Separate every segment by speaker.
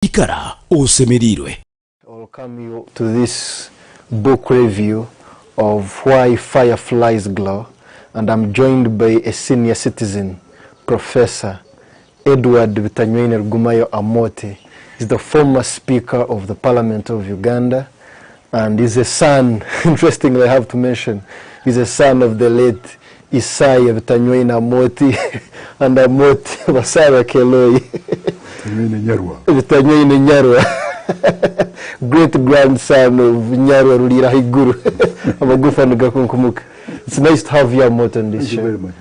Speaker 1: Ikara osemerirwe.
Speaker 2: I'll welcome you to this book review of Why Fireflies Glow, and I'm joined by a senior citizen, Prof.Edward Rugumayo Amooti. He's the former Speaker of the Parliament of Uganda, and he's a son, interestingly I have to mention, he's a son of the late Isaiah Vitanywaina Amooti and Amooti Basara Keloi. Vitanywaina Nyarwa. Great grandson of Nyarwa Rulira Higuru. It's nice to have you, Amooti, on this show.
Speaker 3: Thank you very much.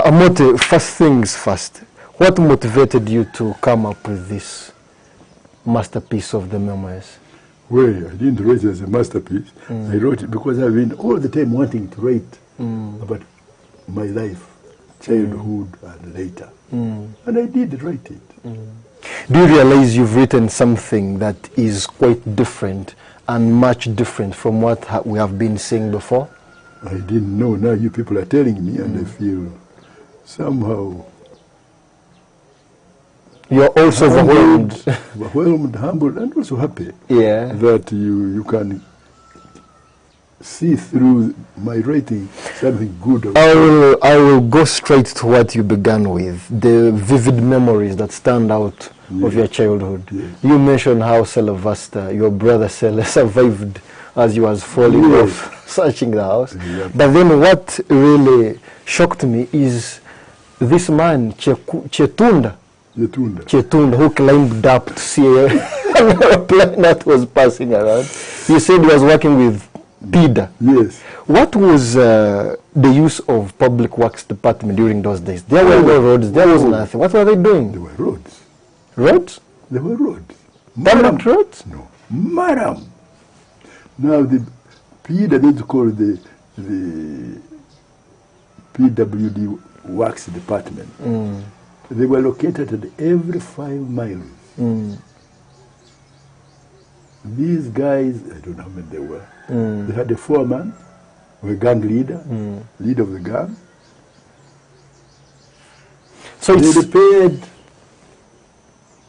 Speaker 2: Amooti, first things first. What motivated you to come up with this masterpiece of the memoirs?
Speaker 3: Well, I didn't write it as a masterpiece. I wrote it because I've been all the time wanting to write about my life, childhood and later. And I did write it.
Speaker 2: Do you realize you've written something that is quite different and much different from what we have been seeing before?
Speaker 3: I didn't know. Now you people are telling me, and I feel somehow
Speaker 2: you're also overwhelmed.
Speaker 3: Overwhelmed, humbled, and also happy.
Speaker 2: Yeah.
Speaker 3: That you can see through my writing something good.
Speaker 2: I will go straight to what you began with, the vivid memories that stand out of your childhood.
Speaker 3: Yes.
Speaker 2: You mentioned how Sylvester, your brother survived as you was falling off, searching the house.
Speaker 3: Exactly.
Speaker 2: But then what really shocked me is this man, Chetunda, who climbed up to see a plane that was passing around. You said he was working with PIDA.
Speaker 3: Yes.
Speaker 2: What was the use of public works department during those days? There were no roads, there was nothing. What were they doing?
Speaker 3: There were roads.
Speaker 2: Roads?
Speaker 3: There were roads.
Speaker 2: Permanent roads?
Speaker 3: No. Madam. Now the PIDA, they call the PWD works department. They were located at every 5 miles. These guys, I don't know how many they were. They had a foreman, or a gang leader, leader of the gang.
Speaker 2: So
Speaker 3: they repaired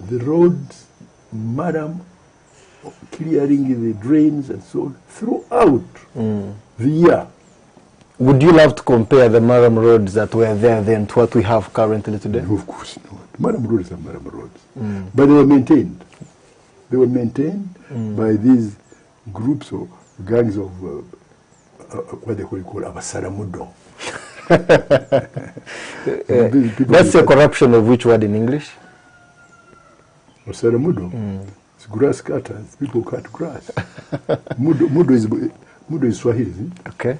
Speaker 3: the roads, madam, clearing the drains and so on, throughout the year.
Speaker 2: Would you love to compare the Maram roads that were there then to what we have currently today?
Speaker 3: No, of course not. Maram roads are Maram roads. But they were maintained. They were maintained by these groups of gangs of what they call Abasaramudo.
Speaker 2: That's a corruption of which word in English?
Speaker 3: Abasaramudo. It's grass cutters. People cut grass. Mudo is Swahili, isn't it?
Speaker 2: Okay.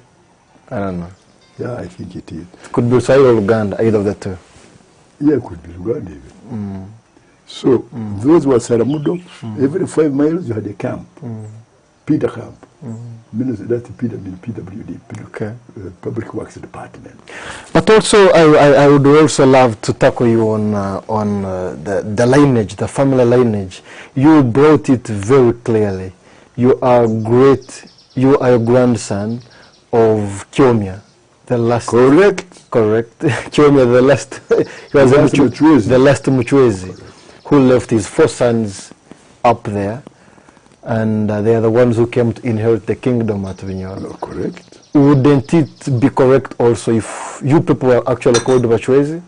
Speaker 2: I don't know.
Speaker 3: Yeah, I think it is.
Speaker 2: It could be Swahili or Uganda, either of the two.
Speaker 3: Yeah, it could be Uganda even. So those were Saramudo. Every 5 miles you had a camp. PIDA camp. That's PWD.
Speaker 2: Okay.
Speaker 3: Public Works Department.
Speaker 2: But also, I would also love to tackle you on the lineage, the family lineage. You brought it very clearly. You are a grandson of Kyomia, the last.
Speaker 3: Correct.
Speaker 2: Kyomia, the last. He was the last Muchwezi, who left his 4 sons up there, and they are the ones who came to inherit the kingdom at Vinyoro.
Speaker 3: Correct.
Speaker 2: Wouldn't it be correct also if you people were actually called Bachwezi?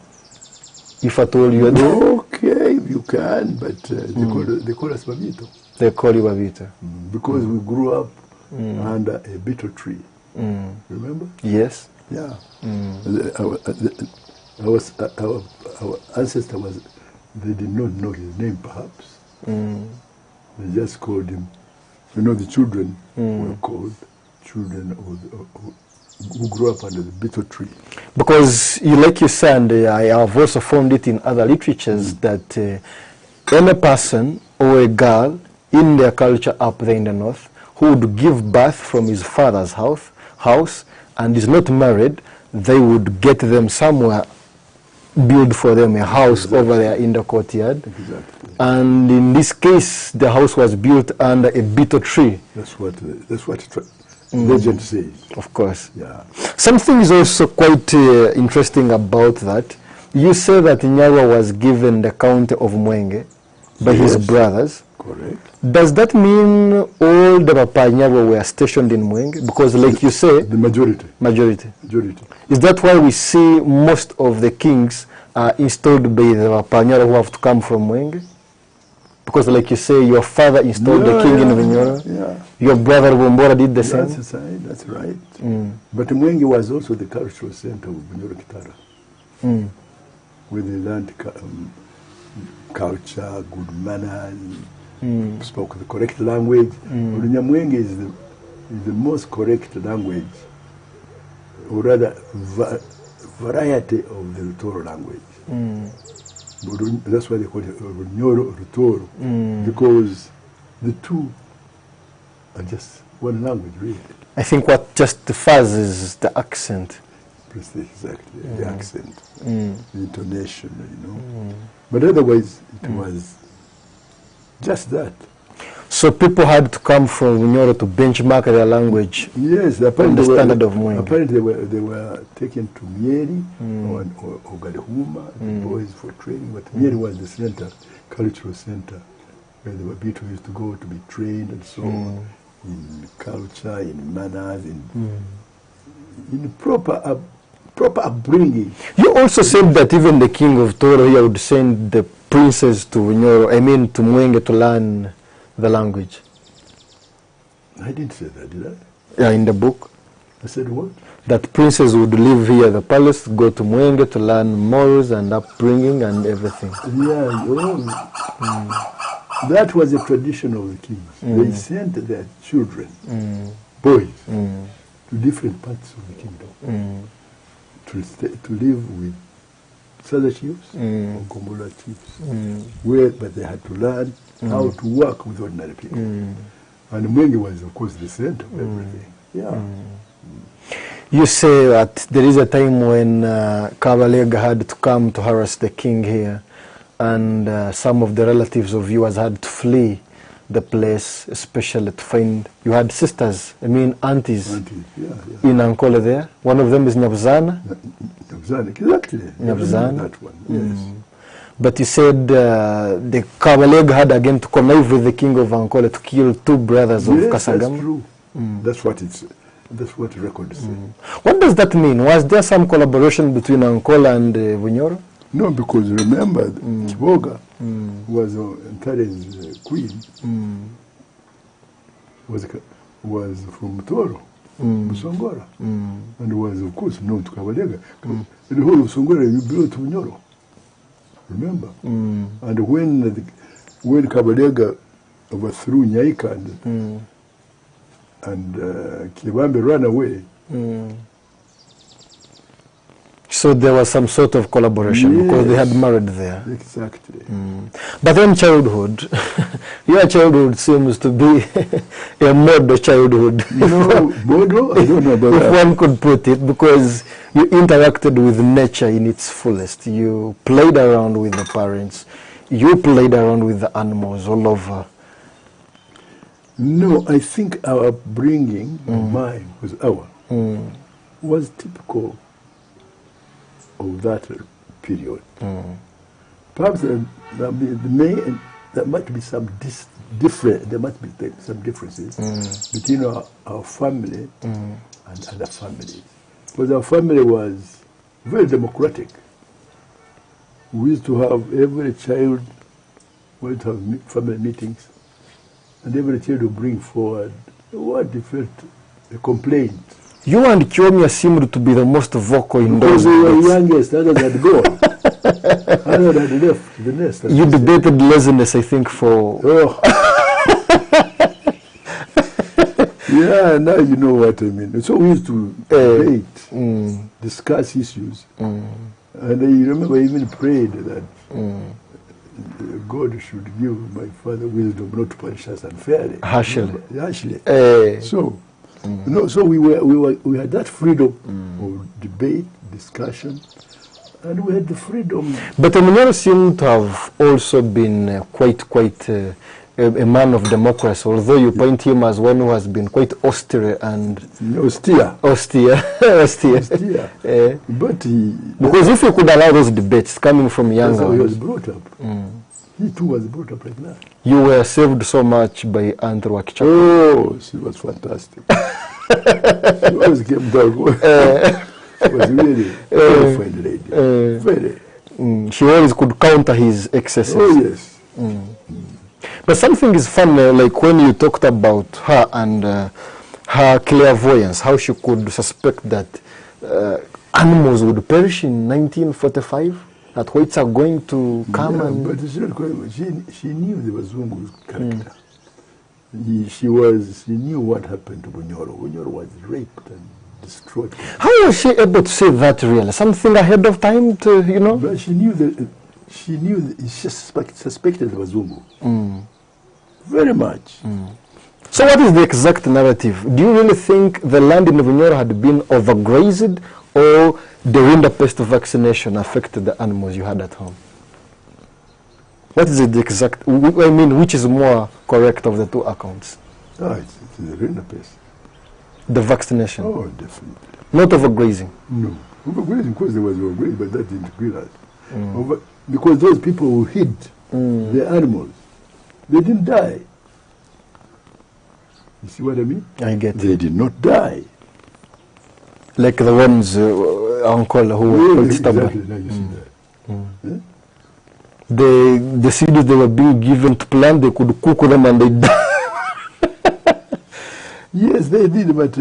Speaker 2: If at all you are
Speaker 3: okay, you can, but they call us Babito.
Speaker 2: They call you Babito.
Speaker 3: Because we grew up under a betel tree. Remember?
Speaker 2: Yes.
Speaker 3: Yeah. Our ancestor they did not know his name perhaps. They just called him, the children were called children who grew up under the betel tree. Because
Speaker 2: like you said, I have also found it in other literatures that any person or a girl in their culture up there in the north who would give birth from his father's house and is not married, they would get them somewhere, build for them a house over there in the courtyard.
Speaker 3: Exactly.
Speaker 2: And in this case, the house was built under a betel tree.
Speaker 3: That's what legend says.
Speaker 2: Of course.
Speaker 3: Yeah.
Speaker 2: Something is also quite interesting about that. You say that Nyarwa was given the county of Mwenge by his
Speaker 3: Yes.
Speaker 2: brothers.
Speaker 3: Correct.
Speaker 2: Does that mean all the Papanyabo were stationed in Mwenge? Because like you say,
Speaker 3: The majority.
Speaker 2: majority.
Speaker 3: Majority.
Speaker 2: Is that why we see most of the kings are installed by the Papanyabo who have to come from Mwenge? Because like you say, your father installed the king in Vinyoro.
Speaker 3: Yeah.
Speaker 2: Your brother Bombora did the same.
Speaker 3: That's right. That's right. But Mwenge was also the cultural center of Bunyoro Kitara, where they learned culture, good manners, spoke the correct language. Olunyamwenge is the most correct language, or rather variety of the Rutoro language. That's why they call it Runyoro Rutoro, because the two are just one language, really.
Speaker 2: I think what just differs is the accent.
Speaker 3: Exactly, the accent, the intonation, you know. But otherwise, it was just that.
Speaker 2: So people had to come from Vinyoro to benchmark their language.
Speaker 3: Yes,
Speaker 2: the standard of Mwenge.
Speaker 3: Apparently they were taken to Mieri or Galihuma, the boys for training, but Mieri was the center, cultural center, where the Wabito used to go to be trained and so on, in culture, in manners, in proper upbringing.
Speaker 2: You also said that even the king of Toro here would send the princes to Vinyoro, I mean to Mwenge, to learn the language.
Speaker 3: I didn't say that, did I?
Speaker 2: Yeah, in the book.
Speaker 3: I said what?
Speaker 2: That princes would live here at the palace, go to Mwenge to learn morals and upbringing and everything.
Speaker 3: Yeah, that was a tradition of the kings. They sent their children, boys, to different parts of the kingdom to live with Sada chiefs or Gombola chiefs, but they had to learn how to work with ordinary people. And Mwenge was, of course, the center of everything. Yeah.
Speaker 2: You say that there is a time when Kabalega had to come to harass the king here, and some of the relatives of yours had to flee the place, especially to find, you had sisters, I mean aunties, in Ankole there. One of them is Nyabzana.
Speaker 3: Nyabzana, exactly.
Speaker 2: Nyabzana.
Speaker 3: That one, yes.
Speaker 2: But you said the Kabalega had again to connive with the king of Ankole to kill two brothers of Kasagama.
Speaker 3: That's true. That's what the record says.
Speaker 2: What does that mean? Was there some collaboration between Ankole and Bunyoro?
Speaker 3: No, because remember, Kiboga was Ntare's queen, was from Toro, Musongora, and was, of course, known to Kabalega. The whole of Musongora, you belong to Bunyoro. Remember? And when Kabalega overthrew Nyaika and Kibambe ran away.
Speaker 2: So there was some sort of collaboration because they had married there.
Speaker 3: Exactly.
Speaker 2: But then childhood, your childhood seems to be a model childhood.
Speaker 3: No, model? I don't know about that.
Speaker 2: If one could put it, because you interacted with nature in its fullest. You played around with the parents. You played around with the animals all over.
Speaker 3: No, I think our upbringing, mine, was typical of that period. Perhaps there might be some differences between our family and other families. Because our family was very democratic. We used to have every child, we used to have family meetings, and every child would bring forward what they felt a complaint.
Speaker 2: You and Kiomia seemed to be the most vocal in those
Speaker 3: debates. Because we were youngest, others had gone. Others had left the nest.
Speaker 2: You debated laziness, I think, for...
Speaker 3: Yeah, now you know what I mean. So we used to debate, discuss issues. And I remember I even prayed that God should give my father wisdom not to punish us unfairly.
Speaker 2: Harshly.
Speaker 3: So, so we had that freedom of debate, discussion, and we had the freedom.
Speaker 2: But Emunyoro seemed to have also been quite a man of democracy, although you point him as one who has been quite austere and...
Speaker 3: Austere.
Speaker 2: But because if you could allow those debates coming from younger...
Speaker 3: That's how he was brought up. He too was brought up like that.
Speaker 2: You were saved so much by Aunt Wakichako.
Speaker 3: Oh, she was fantastic. She always came down. She was really very fine lady. Very.
Speaker 2: She always could counter his excesses.
Speaker 3: Oh, yes.
Speaker 2: But something is funny, like when you talked about her and her clairvoyance, how she could suspect that animals would perish in 1945, that whites are going to come and...
Speaker 3: But it's not quite, she knew there was Zungu's character. She knew what happened to Bunyoro. Bunyoro was raped and destroyed.
Speaker 2: How was she able to say that really? Something ahead of time to, you know?
Speaker 3: But she knew that, she suspected the Wazungu. Very much.
Speaker 2: So what is the exact narrative? Do you really think the land in Bunyoro had been overgrazed, or the rinderpest vaccination affected the animals you had at home? What is the exact, I mean, which is more correct of the two accounts?
Speaker 3: Oh, it's the rinderpest.
Speaker 2: The vaccination?
Speaker 3: Oh, definitely.
Speaker 2: Not overgrazing?
Speaker 3: No. Overgrazing, of course there was overgrazing, but that didn't kill us. Because those people who hid the animals, they didn't die. You see what I mean?
Speaker 2: I get
Speaker 3: They did not die.
Speaker 2: Like the ones, Uncle, who were quite stubborn.
Speaker 3: Exactly, now you see that.
Speaker 2: The seeds they were being given to plant, they could cook them and they die.
Speaker 3: Yes, they did, but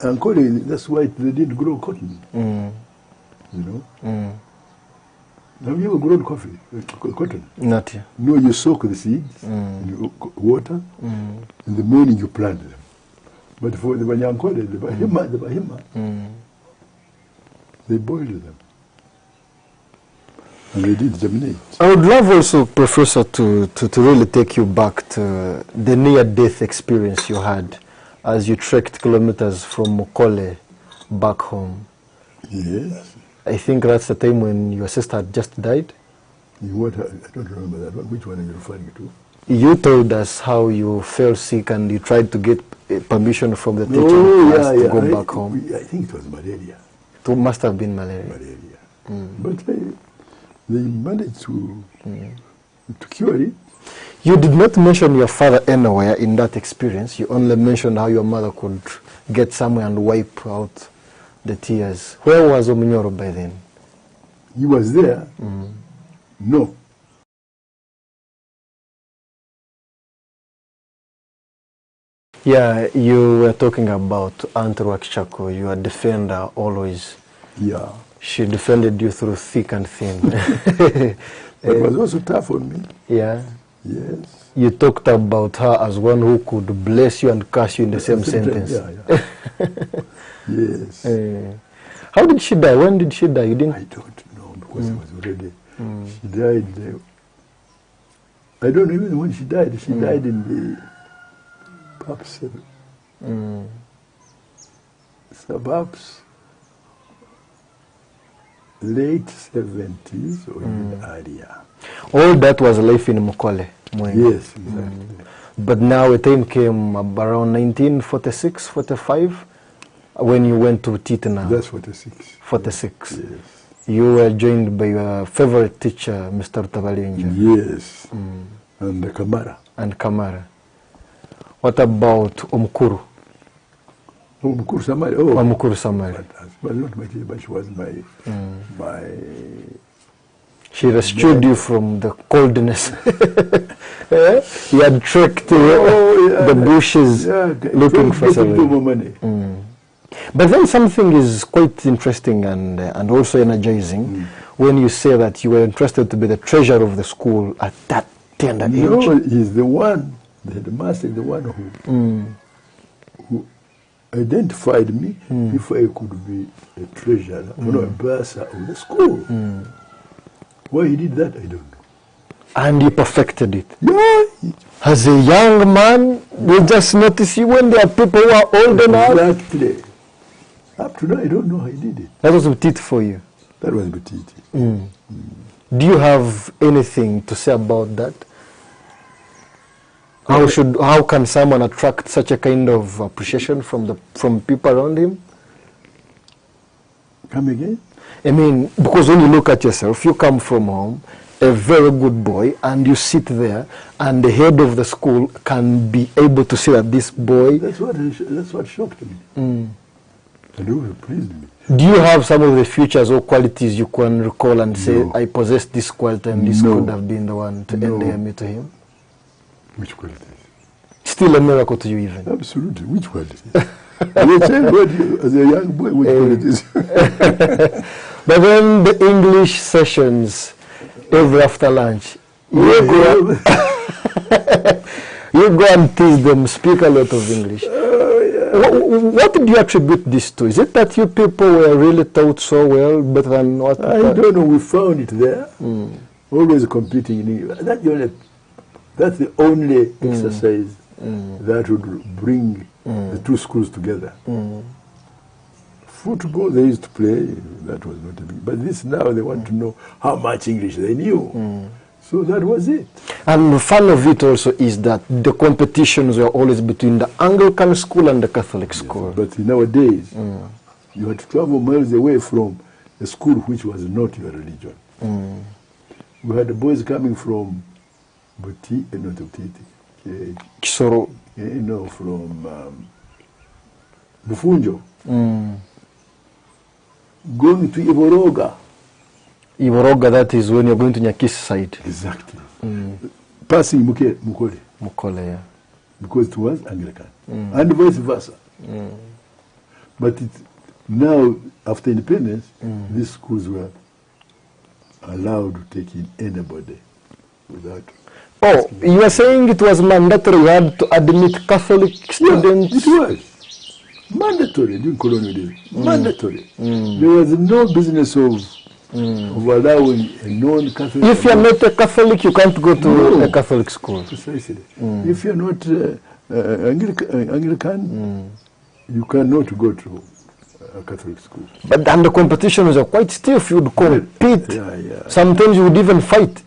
Speaker 3: Uncle, that's why they didn't grow cotton. You know? Have you ever grown cotton?
Speaker 2: Not yet.
Speaker 3: No, you soak the seeds in water. In the morning you plant them. But for the Banyankole, the Bahima, they boiled them. And they did germinate.
Speaker 2: I would love also, Professor, to really take you back to the near-death experience you had as you trekked kilometers from Mokole back home.
Speaker 3: Yes.
Speaker 2: I think that's the time when your sister had just died.
Speaker 3: What? I don't remember that one. Which one are you referring to?
Speaker 2: You told us how you fell sick and you tried to get permission from the teacher to go back home.
Speaker 3: I think it was malaria.
Speaker 2: It must have been malaria.
Speaker 3: But they managed to cure it.
Speaker 2: You did not mention your father anywhere in that experience. You only mentioned how your mother could get somewhere and wipe out the tears. Where was Omunyoro by then?
Speaker 3: He was there. No.
Speaker 2: Yeah, you were talking about Aunt Wakichako, your defender always.
Speaker 3: Yeah.
Speaker 2: She defended you through thick and thin.
Speaker 3: But it was also tough on me.
Speaker 2: Yeah.
Speaker 3: Yes.
Speaker 2: You talked about her as one who could bless you and curse you in the same sentence.
Speaker 3: Yeah. Yes.
Speaker 2: How did she die? When did she die? You didn't?
Speaker 3: I don't know, because it was already. She died. I don't know even when she died. She died in the perhaps suburbs, late 70s or even earlier.
Speaker 2: All that was life in Mokole.
Speaker 3: Yes, exactly.
Speaker 2: But now a time came around 1946, 45, when you went to Titana.
Speaker 3: That's 46.
Speaker 2: 46.
Speaker 3: Yes.
Speaker 2: You were joined by your favorite teacher, Mr. Tabalinja.
Speaker 3: Yes. And Kamara.
Speaker 2: And Kamara. What about Omkuru?
Speaker 3: Omkuru Samari. Oh,
Speaker 2: Omkuru Samari.
Speaker 3: But not my teacher, but she was my
Speaker 2: She rescued you from the coldness. You had trekked the bushes looking for something. But then something is quite interesting and also energizing when you say that you were interested to be the treasurer of the school at that tender age.
Speaker 3: No, he's the one, the headmaster, the one who identified me if I could be a treasurer, a bursar of the school. Why he did that, I don't know.
Speaker 2: And he perfected it.
Speaker 3: Yeah.
Speaker 2: As a young man, you just notice you when there are people who are old enough.
Speaker 3: Exactly. Up to now, I don't know how he did it.
Speaker 2: That was petite for you.
Speaker 3: That was petite.
Speaker 2: Do you have anything to say about that? How can someone attract such a kind of appreciation from people around him?
Speaker 3: Come again?
Speaker 2: I mean, because when you look at yourself, you come from home, a very good boy, and you sit there, and the head of the school can be able to see that this boy...
Speaker 3: That's what shocked me. And it really pleased me.
Speaker 2: Do you have some of the features or qualities you can recall and say,
Speaker 3: No.
Speaker 2: I possess this quality and this
Speaker 3: No.
Speaker 2: could have been the one to endear me to him?
Speaker 3: Which qualities?
Speaker 2: Still a miracle to you even.
Speaker 3: Absolutely. Which qualities? As a young boy, which qualities?
Speaker 2: But then the English sessions, every after lunch, you go and teach them, speak a lot of English. What did you attribute this to? Is it that you people were really taught so well, better than what?
Speaker 3: I don't know. We found it there. Always competing in English. That's the only exercise that would bring the two schools together. Football they used to play, that was not a big, but this now they want to know how much English they knew. So that was it.
Speaker 2: And the fun of it also is that the competitions were always between the Anglican school and the Catholic school.
Speaker 3: Yes, but nowadays, you had to travel miles away from a school which was not your religion. We had the boys coming from
Speaker 2: Kisoro.
Speaker 3: From Bufunjo, going to Iboroga.
Speaker 2: Iboroga, that is when you're going to Nyakisi side.
Speaker 3: Exactly. Passing Mukole.
Speaker 2: Mukole, yeah.
Speaker 3: Because it was Anglican. And vice versa. But now, after independence, these schools were allowed to take in anybody without...
Speaker 2: Oh, you are saying it was mandatory, you had to admit Catholic students?
Speaker 3: Yeah, it was. Mandatory during colonial days. Mandatory. There was no business of allowing a non-Catholic...
Speaker 2: If you are not a Catholic, you can't go to a Catholic school.
Speaker 3: Precisely. If you are not Anglican, you cannot go to a Catholic school.
Speaker 2: But and the competitions are quite stiff. You would compete.
Speaker 3: Yeah.
Speaker 2: Sometimes you would even fight.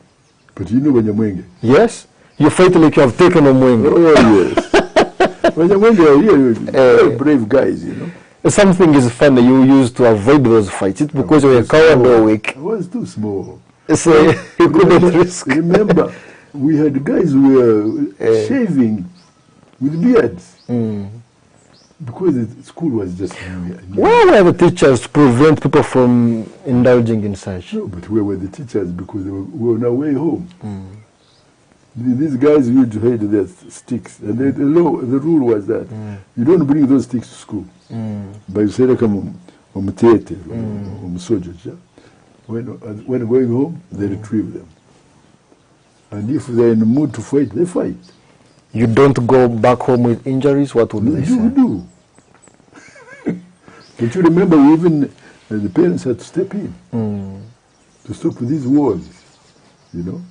Speaker 3: But you know Wanyamwenge?
Speaker 2: Yes? You fight like you have taken a Mwenge.
Speaker 3: Oh, yes. Wanyamwenge are really very brave guys, you know.
Speaker 2: Something is funny. You used to avoid those fights. It's because you were coward or weak.
Speaker 3: I was too small.
Speaker 2: So you couldn't risk.
Speaker 3: Remember, we had guys who were shaving with beards. Because the school was just new.
Speaker 2: Where were the teachers to prevent people from indulging in such?
Speaker 3: No, but where were the teachers? Because we were on our way home. These guys used to hide their sticks. And the rule was that you don't bring those sticks to school. But you say, like, when going home, they retrieve them. And if they're in the mood to fight, they fight.
Speaker 2: You don't go back home with injuries? What would they say?
Speaker 3: You do. Don't you remember even the parents had to step in to stop these wars, you know?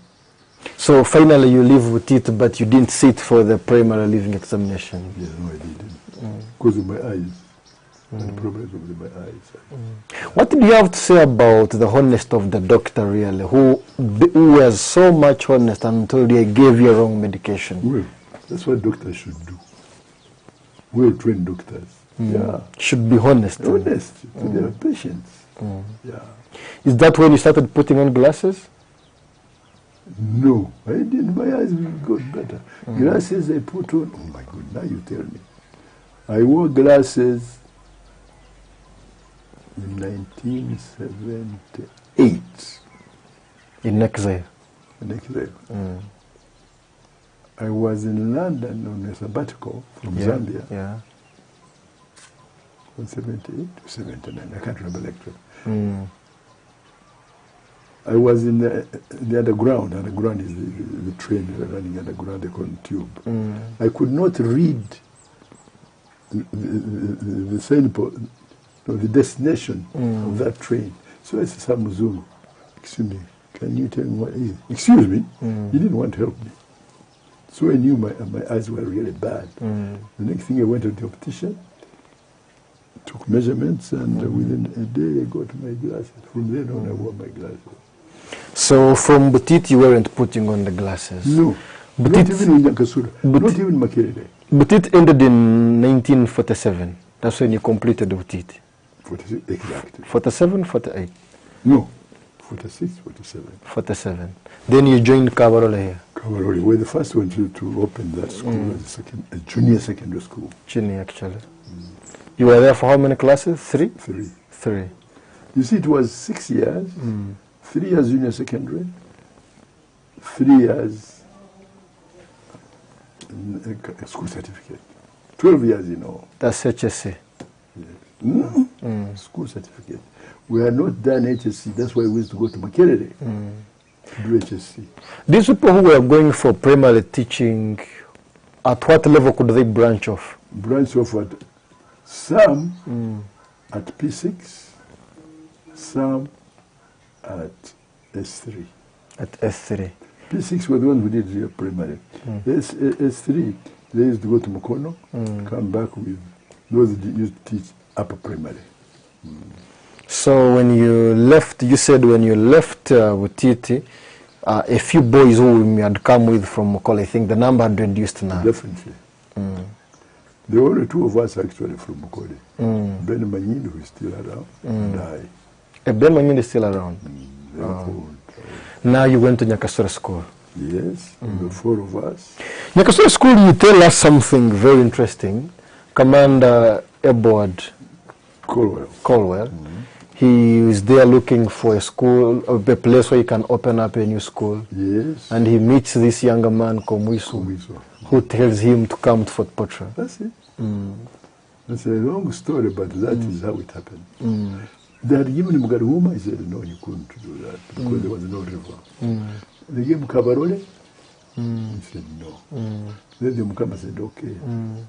Speaker 2: So finally you live with it, but you didn't sit for the primary leaving examination?
Speaker 3: Yeah, no, I didn't. Because of my eyes. And problems with my eyes.
Speaker 2: What did you have to say about the honesty of the doctor, really, who was so much honest until they gave you wrong medication?
Speaker 3: Well, that's what doctors should do. Well-trained doctors. Yeah.
Speaker 2: Should be honest.
Speaker 3: Honest to their patients. Yeah.
Speaker 2: Is that when you started putting on glasses?
Speaker 3: No, I didn't. My eyes got better. Glasses I put on, oh my God, now you tell me. I wore glasses in 1978.
Speaker 2: In Exile?
Speaker 3: In Exile. I was in London on a sabbatical from Zambia.
Speaker 2: Yeah.
Speaker 3: From 78 to 79, I can't remember actually. I was in the underground. Underground is the train running underground, they call it tube. I could not read the signpost, the destination of that train. So I said, some Zulu, excuse me, can you tell me what it is? Excuse me? He didn't want to help me. So I knew my eyes were really bad. The next thing I went to the optician, took measurements, and within a day I got my glasses. From then on I wore my glasses.
Speaker 2: So from Butit you weren't putting on the glasses?
Speaker 3: No, not even in Nyankasura, not even Makerere.
Speaker 2: Butit ended in 1947. That's when you completed Butit.
Speaker 3: 46, exactly.
Speaker 2: 47, 48?
Speaker 3: No, 46, 47.
Speaker 2: 47. Then you joined Kabarole here,
Speaker 3: Kabarole, we're the first one to open that school as a junior secondary school.
Speaker 2: junior actually. You were there for how many classes? 3?
Speaker 3: 3.
Speaker 2: 3.
Speaker 3: You see, it was 6 years, 3 years junior secondary, 3 years school certificate, 12 years in all.
Speaker 2: That's HSC.
Speaker 3: School certificate. We are not done HSC, that's why we used to go to Makerere to do HSC.
Speaker 2: These people who were going for primary teaching, at what level could they branch off?
Speaker 3: Branch off at some at P6, some at S3.
Speaker 2: At S3.
Speaker 3: P6 were the ones who did real primary. S3, they used to go to Mukono, come back with those that used to teach upper primary.
Speaker 2: So when you left, you said when you left with Titi, a few boys who you had come with from Mukolo, I think the number had reduced now.
Speaker 3: Definitely. There were only 2 of us actually from Mukolo. Ben Manyindo, who is still around, and I.
Speaker 2: Ben Manyindo is still around. Now you went to Nyakasura School.
Speaker 3: Yes, the 4 of us.
Speaker 2: Nyakasura School, you tell us something very interesting. Commander Edward Colwell. He is there looking for a school, a place where he can open up a new school.
Speaker 3: Yes.
Speaker 2: And he meets this younger man, Komwiso, who tells him to come to Fort Portrait.
Speaker 3: That's it. That's a long story, but that is how it happened. They had given him Garuma. He said, no, he couldn't do that because there was no river. They gave him Kabarole. He said, no. Then the Mukama said, okay,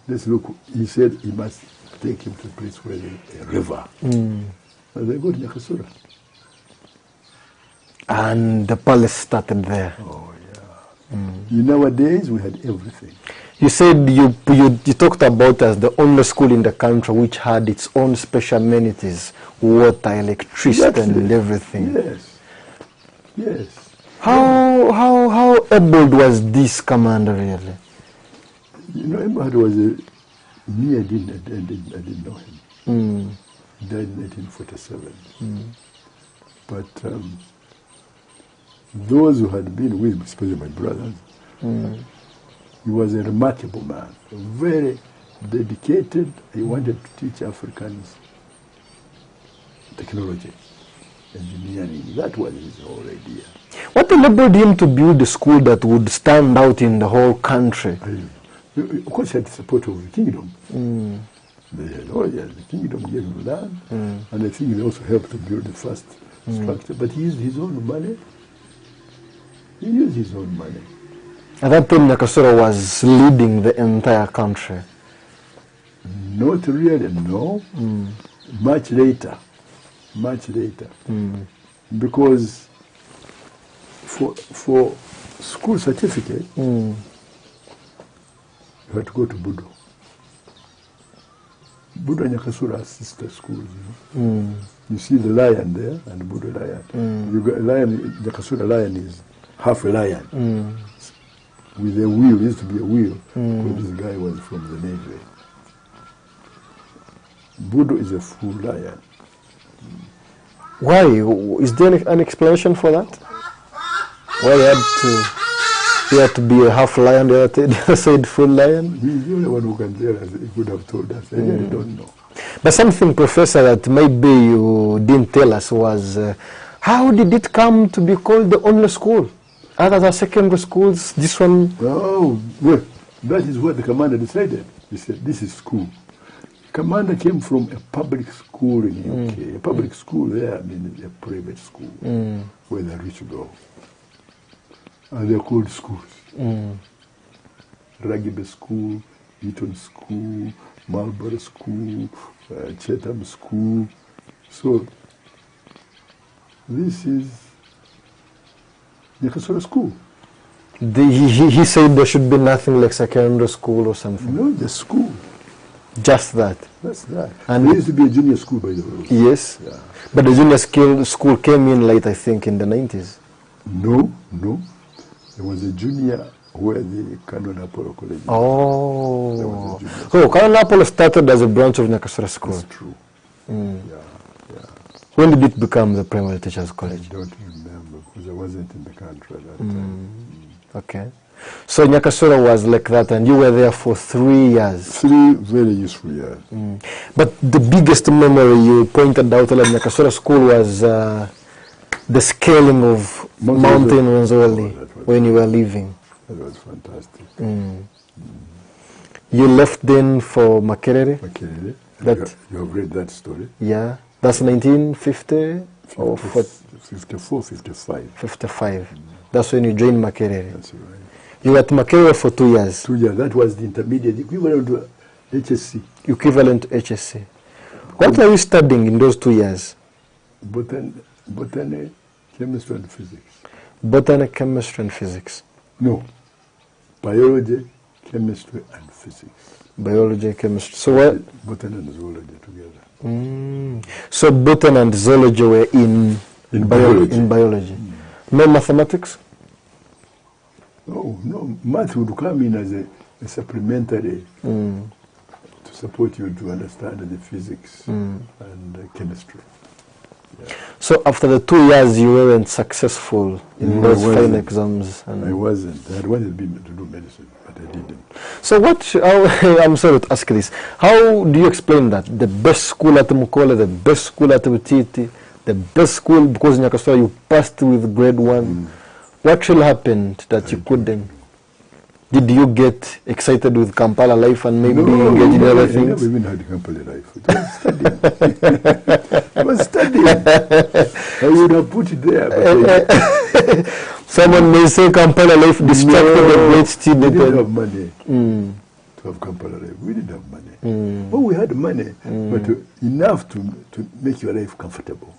Speaker 3: let's look. He said he must take him to a place where there is a river. And they go to Nyakasura.
Speaker 2: And the palace started there.
Speaker 3: Oh, yeah. Nowadays, we had everything.
Speaker 2: You said you talked about as the only school in the country which had its own special amenities, water, electricity, and everything.
Speaker 3: Yes. Yes.
Speaker 2: How able was this commander really?
Speaker 3: You know, Edward was me. I didn't know him. He died in 1947. But those who had been with him, especially my brothers, he was a remarkable man, very dedicated. He wanted to teach Africans technology, engineering. That was his whole idea.
Speaker 2: What enabled him to build a school that would stand out in the whole country?
Speaker 3: Of course, he had the support of the kingdom. The kingdom gave him land, and I think he also helped to build the first structure. But he used his own money. He used his own money.
Speaker 2: At that time, Nyakasura was leading the entire country.
Speaker 3: Not really, no. Much later. Because for school certificate, you had to go to Budo. Budo and Nyakasura are sister schools, you know. You see the lion there, and the Budo lion. You got a lion, Nyakasura lion is half a lion. With a wheel, it used to be a wheel, because this guy was from the Navy. Budo is a full lion.
Speaker 2: Why? Is there an explanation for that? Why he had to be a half lion, the other side full lion?
Speaker 3: He's the only one who can tell us. He could have told us. I really don't know.
Speaker 2: But something, Professor, that maybe you didn't tell us was, how did it come to be called the only school? Other than secondary schools, this one?
Speaker 3: Oh, well, that is what the commander decided. He said, this is school. Commander came from a public school in the UK. A public school there, I mean, a private school, where the rich go. And they're called schools. Rugby School, Eton School, Marlborough School, Chatham School. So, this is Nyakasura School.
Speaker 2: He said there should be nothing like secondary school or something.
Speaker 3: No, the school.
Speaker 2: Just that.
Speaker 3: That's that.
Speaker 2: And
Speaker 3: there used to be a junior school, by the way.
Speaker 2: Yes. Yeah. But the junior school came in late, I think, in the 90s.
Speaker 3: No. There was a junior where the Canon Apollo College.
Speaker 2: Oh. So Canon Apollo started as a branch of Nyakasura School.
Speaker 3: That's true. Yeah.
Speaker 2: When did it become the Primary Teachers
Speaker 3: I
Speaker 2: College?
Speaker 3: don't remember because I wasn't in the country at that time.
Speaker 2: Okay. So Nyakasura was like that, and you were there for 3 years.
Speaker 3: 3 very useful years.
Speaker 2: But the biggest memory you pointed out at Nyakasura School was the scaling of Mount Rwenzori when you were leaving.
Speaker 3: That was fantastic.
Speaker 2: You left then for Makerere?
Speaker 3: Makerere.
Speaker 2: That-
Speaker 3: You have read that story?
Speaker 2: Yeah. That's 1950 or
Speaker 3: 54, 55.
Speaker 2: 55. That's when you joined Makerere.
Speaker 3: That's right.
Speaker 2: You were at Makerere for 2 years.
Speaker 3: 2 years. That was the intermediate equivalent to HSC.
Speaker 2: Equivalent to HSC. What were you studying in those 2 years?
Speaker 3: Botany, chemistry and physics.
Speaker 2: Botany, chemistry and physics.
Speaker 3: No. Biology, chemistry and physics.
Speaker 2: Biology, chemistry. So what?
Speaker 3: Botany and zoology together.
Speaker 2: So botany and zoology were in
Speaker 3: biology.
Speaker 2: In biology. No mathematics?
Speaker 3: Oh, no. Math would come in as a supplementary to support you to understand the physics and chemistry. Yeah.
Speaker 2: So after the 2 years, you weren't successful in those final exams.
Speaker 3: I
Speaker 2: And
Speaker 3: wasn't. I wanted to do medicine, but I didn't.
Speaker 2: so I'm sorry to ask this. How do you explain that? The best school at Mukole, the best school at Butiti, the best school because in Nyakasura you passed with grade 1. What actually happened that you couldn't? Did you get excited with Kampala life and maybe engage in other
Speaker 3: I
Speaker 2: things?
Speaker 3: never even had Kampala life. It was studying. I was studying. I would have put it there. But
Speaker 2: Someone may say Kampala life distracted a great
Speaker 3: we
Speaker 2: student.
Speaker 3: didn't have money to have Kampala life. We didn't have money. Oh, we had money, but enough to make your life comfortable.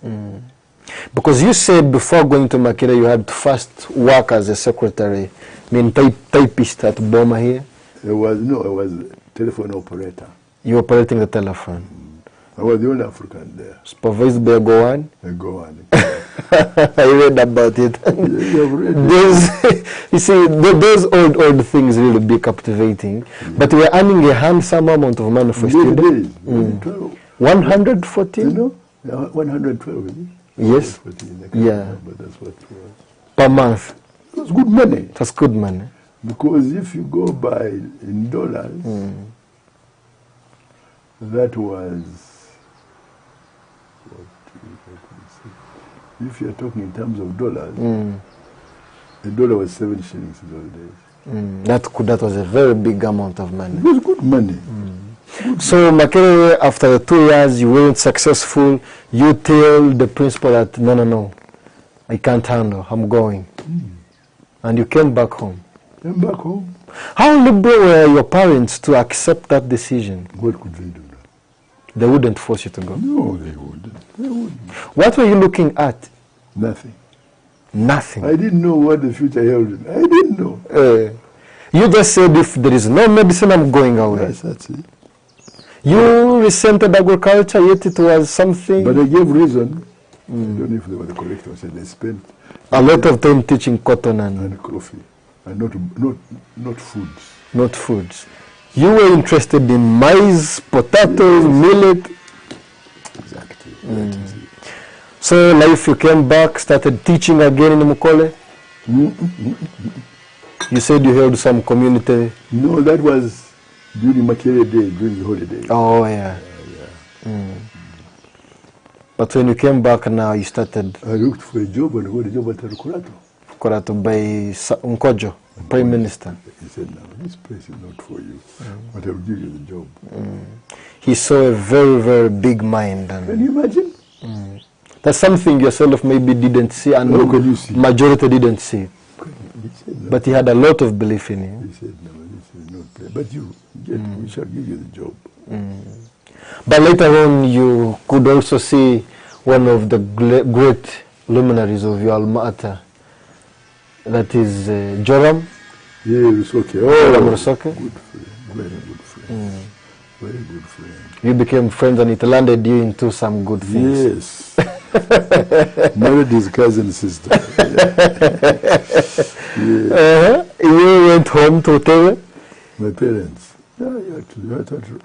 Speaker 2: Because you said before going to Makerere you had to first work as a secretary, typist at Boma here.
Speaker 3: I was a telephone operator.
Speaker 2: You were operating the telephone.
Speaker 3: I was the only African there.
Speaker 2: Supervised by Gowan.
Speaker 3: I go on.
Speaker 2: I read about it.
Speaker 3: You have read it.
Speaker 2: You see, those old things really be captivating. But we're earning a handsome amount of money for students. 114?
Speaker 3: You know? 112, is it?
Speaker 2: Yes.
Speaker 3: 114,
Speaker 2: Yeah.
Speaker 3: But that's what it was.
Speaker 2: Per month.
Speaker 3: It was good money.
Speaker 2: That's good money.
Speaker 3: Because if you go by in dollars, that was, if you're talking in terms of dollars, a dollar was 7 shillings in those days.
Speaker 2: That was a very big amount of money.
Speaker 3: It was good money.
Speaker 2: So Makerere, after the 2 years, you weren't successful. You tell the principal that, no, I can't handle, I'm going. And you came back home.
Speaker 3: Came back home.
Speaker 2: How liberal were your parents to accept that decision?
Speaker 3: What could they do now?
Speaker 2: They wouldn't force you to go.
Speaker 3: No, they wouldn't. They wouldn't.
Speaker 2: What were you looking at?
Speaker 3: Nothing.
Speaker 2: Nothing.
Speaker 3: I didn't know what the future held. I didn't know.
Speaker 2: You just said, if there is no medicine, I'm going away.
Speaker 3: Yes, that's it.
Speaker 2: You resented agriculture, yet it was something.
Speaker 3: But I gave reason. I don't know if they were the correct ones. They spent
Speaker 2: A lot of time teaching cotton and
Speaker 3: coffee, and not foods.
Speaker 2: not foods. You were interested in maize, potatoes, millet.
Speaker 3: Exactly. That is it.
Speaker 2: So life, you came back, started teaching again in Mukole. You said you held some community.
Speaker 3: No, that was during Makerere Day, during the holiday.
Speaker 2: Oh yeah. But when you came back now, you started
Speaker 3: I looked for a job and got a job at Rukurato.
Speaker 2: Korato by Nkojo, Prime Minister.
Speaker 3: He said, no, this place is not for you, but I'll give you the job.
Speaker 2: He saw a very, very big mind. And
Speaker 3: Can you imagine?
Speaker 2: that's something yourself maybe didn't see and
Speaker 3: How can you see?
Speaker 2: majority didn't see.
Speaker 3: He said, no.
Speaker 2: But he had a lot of belief in you.
Speaker 3: He said, no, this is not fair. But you get, we shall give you the job.
Speaker 2: But later on, you could also see one of the great luminaries of your alma mater, that is Joram.
Speaker 3: Yeah, Rusoke.
Speaker 2: Joram Rusoke.
Speaker 3: Good friend, very good friend. Very good friend.
Speaker 2: You became friends and it landed you into some good things.
Speaker 3: Yes. Married his cousin sister. Yeah.
Speaker 2: You went home to Otewe?
Speaker 3: My parents. Yeah,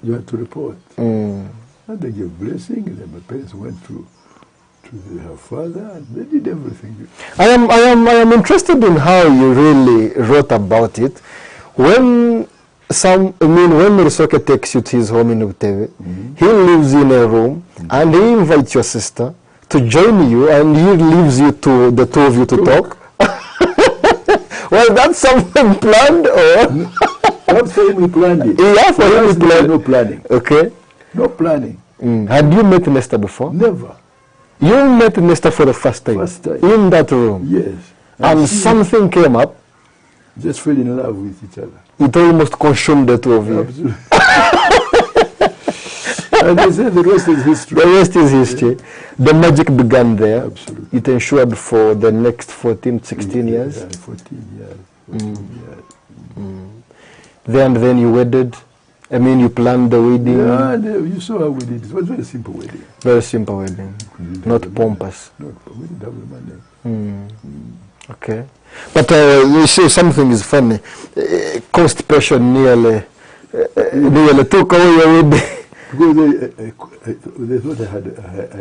Speaker 3: you had to report. And they gave blessing, and then my parents went to to her father, and they did everything.
Speaker 2: I am interested in how you really wrote about it. When when Risoke takes you to his home in Uteve, he lives in a room and he invites your sister to join you, and he leaves you to the two of you to talk. Was that something planned or?
Speaker 3: I'm saying we planned it.
Speaker 2: Yeah, for him we planned.
Speaker 3: No planning.
Speaker 2: Okay.
Speaker 3: No planning.
Speaker 2: Had you met Nesta before?
Speaker 3: Never.
Speaker 2: You met Nesta for the first time?
Speaker 3: First time.
Speaker 2: In that room?
Speaker 3: Yes.
Speaker 2: And something came up?
Speaker 3: Just fell in love with each other.
Speaker 2: It almost consumed the two of you.
Speaker 3: Absolutely. And they said the rest is history.
Speaker 2: The rest is history. The magic began there.
Speaker 3: Absolutely.
Speaker 2: It ensured for the next 14, 16 years.
Speaker 3: Yeah, 14 years. 14 years.
Speaker 2: Then you wedded. I mean, you planned the wedding.
Speaker 3: Yeah, you saw how we did. It was a very simple wedding.
Speaker 2: Very simple wedding. Not pompous.
Speaker 3: No, we didn't have the money.
Speaker 2: Okay. But you see, something is funny. Constipation nearly took away your wedding.
Speaker 3: Because they thought I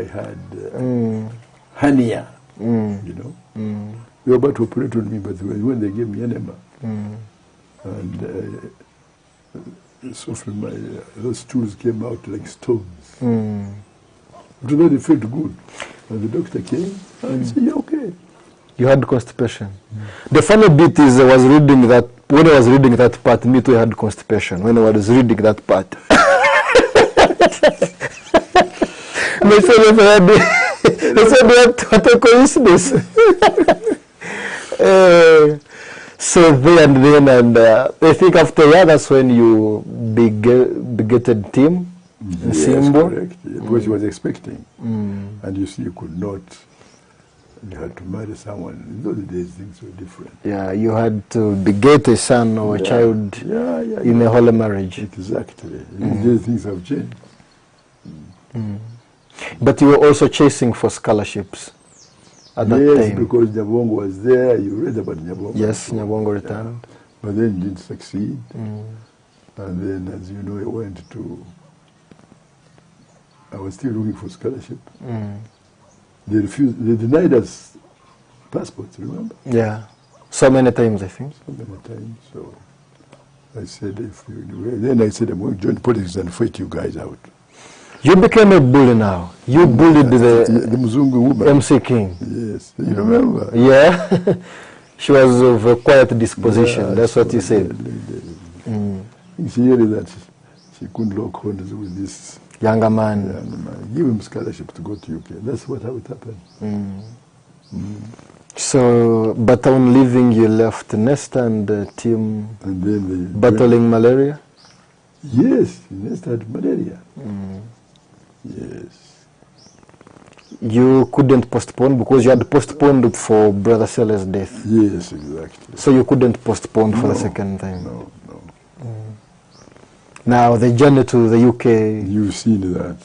Speaker 3: had hernia, you know. They were about to operate on me, but when they gave me enema, and so from those stools came out like stones. After that, it felt good. And the doctor came and said, "Yeah, okay."
Speaker 2: You had constipation. The funny bit is, when I was reading that part, me too had constipation. When I was reading that part. They said, what a coincidence. So then, I think after that, that's when you begetted Tim in Simbo.
Speaker 3: Correct. Because he was expecting. And you see, you could not. You had to marry someone. In those days, things were different.
Speaker 2: Yeah, you had to beget a son or a child in a holy marriage.
Speaker 3: Exactly. In these days, things have changed.
Speaker 2: But you were also chasing for scholarships at that time.
Speaker 3: Yes, because Nyabongo was there. You read about Nyabongo.
Speaker 2: Yes, Nyabongo returned.
Speaker 3: Yeah. But then didn't succeed. And then, as you know, I went to... I was still looking for scholarship. They refused. They denied us passports, remember?
Speaker 2: Yeah. So many times, I think.
Speaker 3: So many times. So I said, then I said, I'm going to join politics and fight you guys out.
Speaker 2: You became a bully now. You bullied
Speaker 3: the Mzungu woman.
Speaker 2: MC King.
Speaker 3: Yes, you remember?
Speaker 2: Yeah. She was of a quiet disposition. That's what you said.
Speaker 3: She heard that she couldn't lock horns with this
Speaker 2: younger man.
Speaker 3: Give him scholarship to go to UK. That's how it happened.
Speaker 2: So, but on leaving, you left Nesta and Tim
Speaker 3: and then
Speaker 2: battling malaria?
Speaker 3: Yes, Nesta had malaria. Yes.
Speaker 2: You couldn't postpone because you had postponed for Brother Seller's death.
Speaker 3: Yes, exactly.
Speaker 2: So you couldn't postpone for the second time?
Speaker 3: No.
Speaker 2: Now the journey to the UK...
Speaker 3: You've seen that.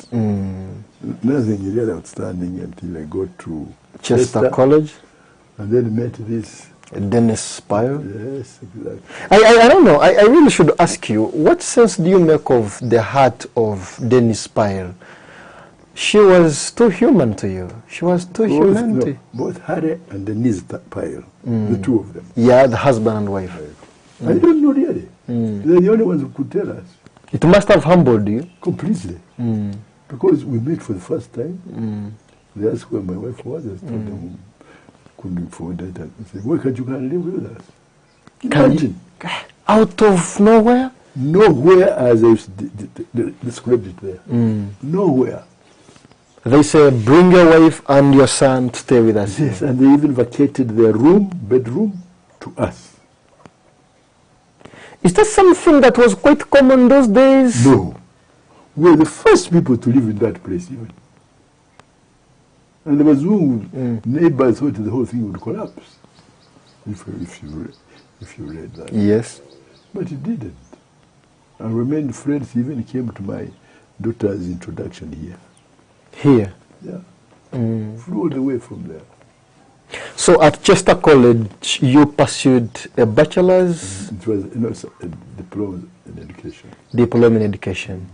Speaker 3: Nothing really outstanding until I got to
Speaker 2: Chester College.
Speaker 3: And then met this...
Speaker 2: Dennis Spire.
Speaker 3: Yes, exactly.
Speaker 2: I don't know. I really should ask you, what sense do you make of the heart of Dennis Spire? She was too human to you. She was too human to you.
Speaker 3: Both Harry and Denise Spire, the two of them.
Speaker 2: Yeah, the husband and wife.
Speaker 3: I don't know really. They're the only ones who could tell us.
Speaker 2: It must have humbled you.
Speaker 3: Completely. Because we met for the first time. They asked where my wife was. I told them, couldn't afford it. And they said, why can't you come and live with us? Imagine.
Speaker 2: Out of nowhere?
Speaker 3: Nowhere, as I described it there. Nowhere.
Speaker 2: They say, bring your wife and your son to stay with us.
Speaker 3: Yes, and they even vacated their bedroom, to us.
Speaker 2: Is that something that was quite common those days?
Speaker 3: No. We were the first people to live in that place even. And the Wazungu neighbors thought the whole thing would collapse. If you read that.
Speaker 2: Yes.
Speaker 3: But it didn't. And remained friends, even came to my daughter's introduction here.
Speaker 2: Here?
Speaker 3: Yeah. Flew all the way from there.
Speaker 2: So at Chester College, you pursued a bachelor's?
Speaker 3: It was a diploma in education.
Speaker 2: Diploma in education.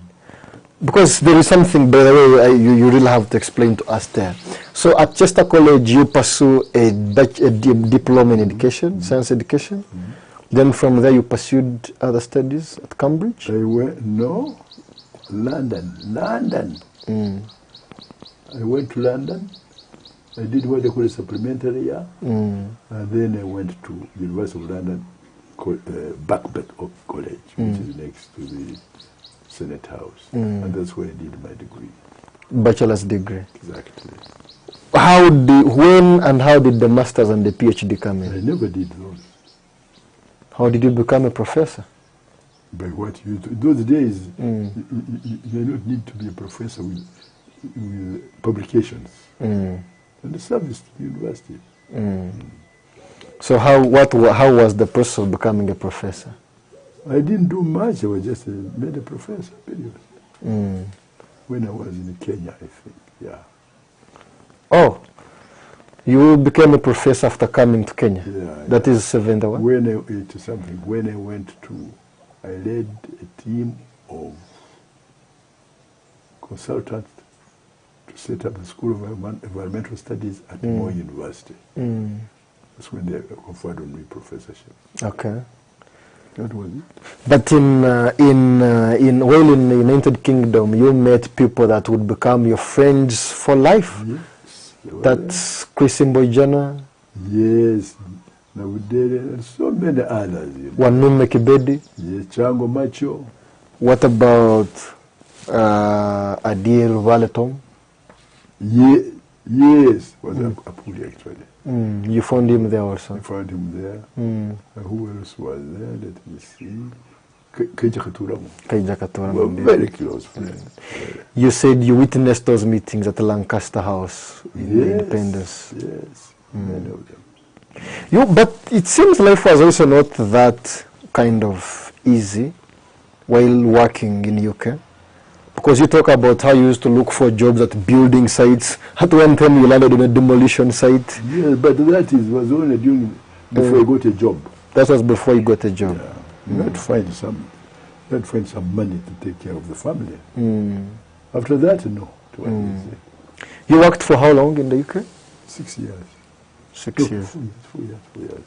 Speaker 2: Because there is something, by the way, you really have to explain to us there. So at Chester College, you pursue a diploma in education, science education. Then from there, you pursued other studies at Cambridge?
Speaker 3: No, London. I went to London. I did what they call a supplementary year. And then I went to University of London, Birkbeck College, which is next to the Senate House. And that's where I did my degree.
Speaker 2: Bachelor's degree.
Speaker 3: Exactly.
Speaker 2: When and how did the master's and the PhD come in?
Speaker 3: I never did those.
Speaker 2: How did you become a professor?
Speaker 3: By what you do. Those days, you don't need to be a professor with publications. And the service to the university.
Speaker 2: So how was the process of becoming a professor?
Speaker 3: I didn't do much. I was just made a professor, period. When I was in Kenya, I think, yeah.
Speaker 2: Oh, you became a professor after coming to Kenya?
Speaker 3: Yeah.
Speaker 2: That is 71?
Speaker 3: When I went to, I led a team of consultants to set up the School of Environmental Studies at Moi University. That's when they conferred on me professorship.
Speaker 2: Okay.
Speaker 3: That was it.
Speaker 2: But in the United Kingdom, you met people that would become your friends for life.
Speaker 3: Yes.
Speaker 2: That's Chris Mboijana.
Speaker 3: Yes. Nabudere, and so many others. You know.
Speaker 2: Wanume Kibedi.
Speaker 3: Yes, Chango Macho.
Speaker 2: What about Adil Valetom?
Speaker 3: Yes, was Apuli actually.
Speaker 2: You found him there also?
Speaker 3: I found him there. Who else was there? Let me see. Keija Katuramu.
Speaker 2: Keija
Speaker 3: We
Speaker 2: Katuramu.
Speaker 3: were very close friends.
Speaker 2: You said you witnessed those meetings at the Lancaster House in Independence.
Speaker 3: Yes, many of them.
Speaker 2: But it seems life was also not that kind of easy while working in UK. Because you talk about how you used to look for jobs at building sites. At one time you landed on a demolition site.
Speaker 3: Yes, but that was only before I got a job.
Speaker 2: That was before you got a job.
Speaker 3: Yeah. You had to find some money to take care of the family. After that, no. It was easy.
Speaker 2: You worked for how long in the UK?
Speaker 3: 6 years.
Speaker 2: 6 years.
Speaker 3: 4 years.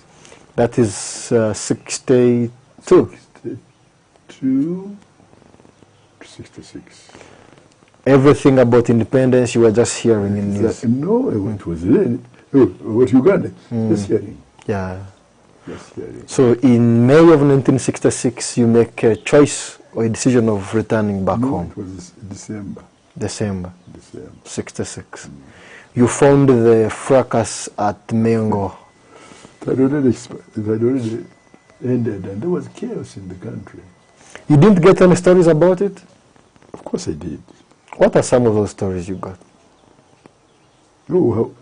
Speaker 2: That is 62.
Speaker 3: 62 to 66.
Speaker 2: Everything about independence you were just hearing in news.
Speaker 3: No, it was what Uganda. Just hearing.
Speaker 2: Yeah.
Speaker 3: Just hearing.
Speaker 2: So in May of 1966, you make a choice or a decision of returning back home.
Speaker 3: It was December.
Speaker 2: December 66. You found the fracas at Mengo.
Speaker 3: It had already ended, and there was chaos in the country.
Speaker 2: You didn't get any stories about it?
Speaker 3: Of course I did.
Speaker 2: What are some of those stories you got?
Speaker 3: On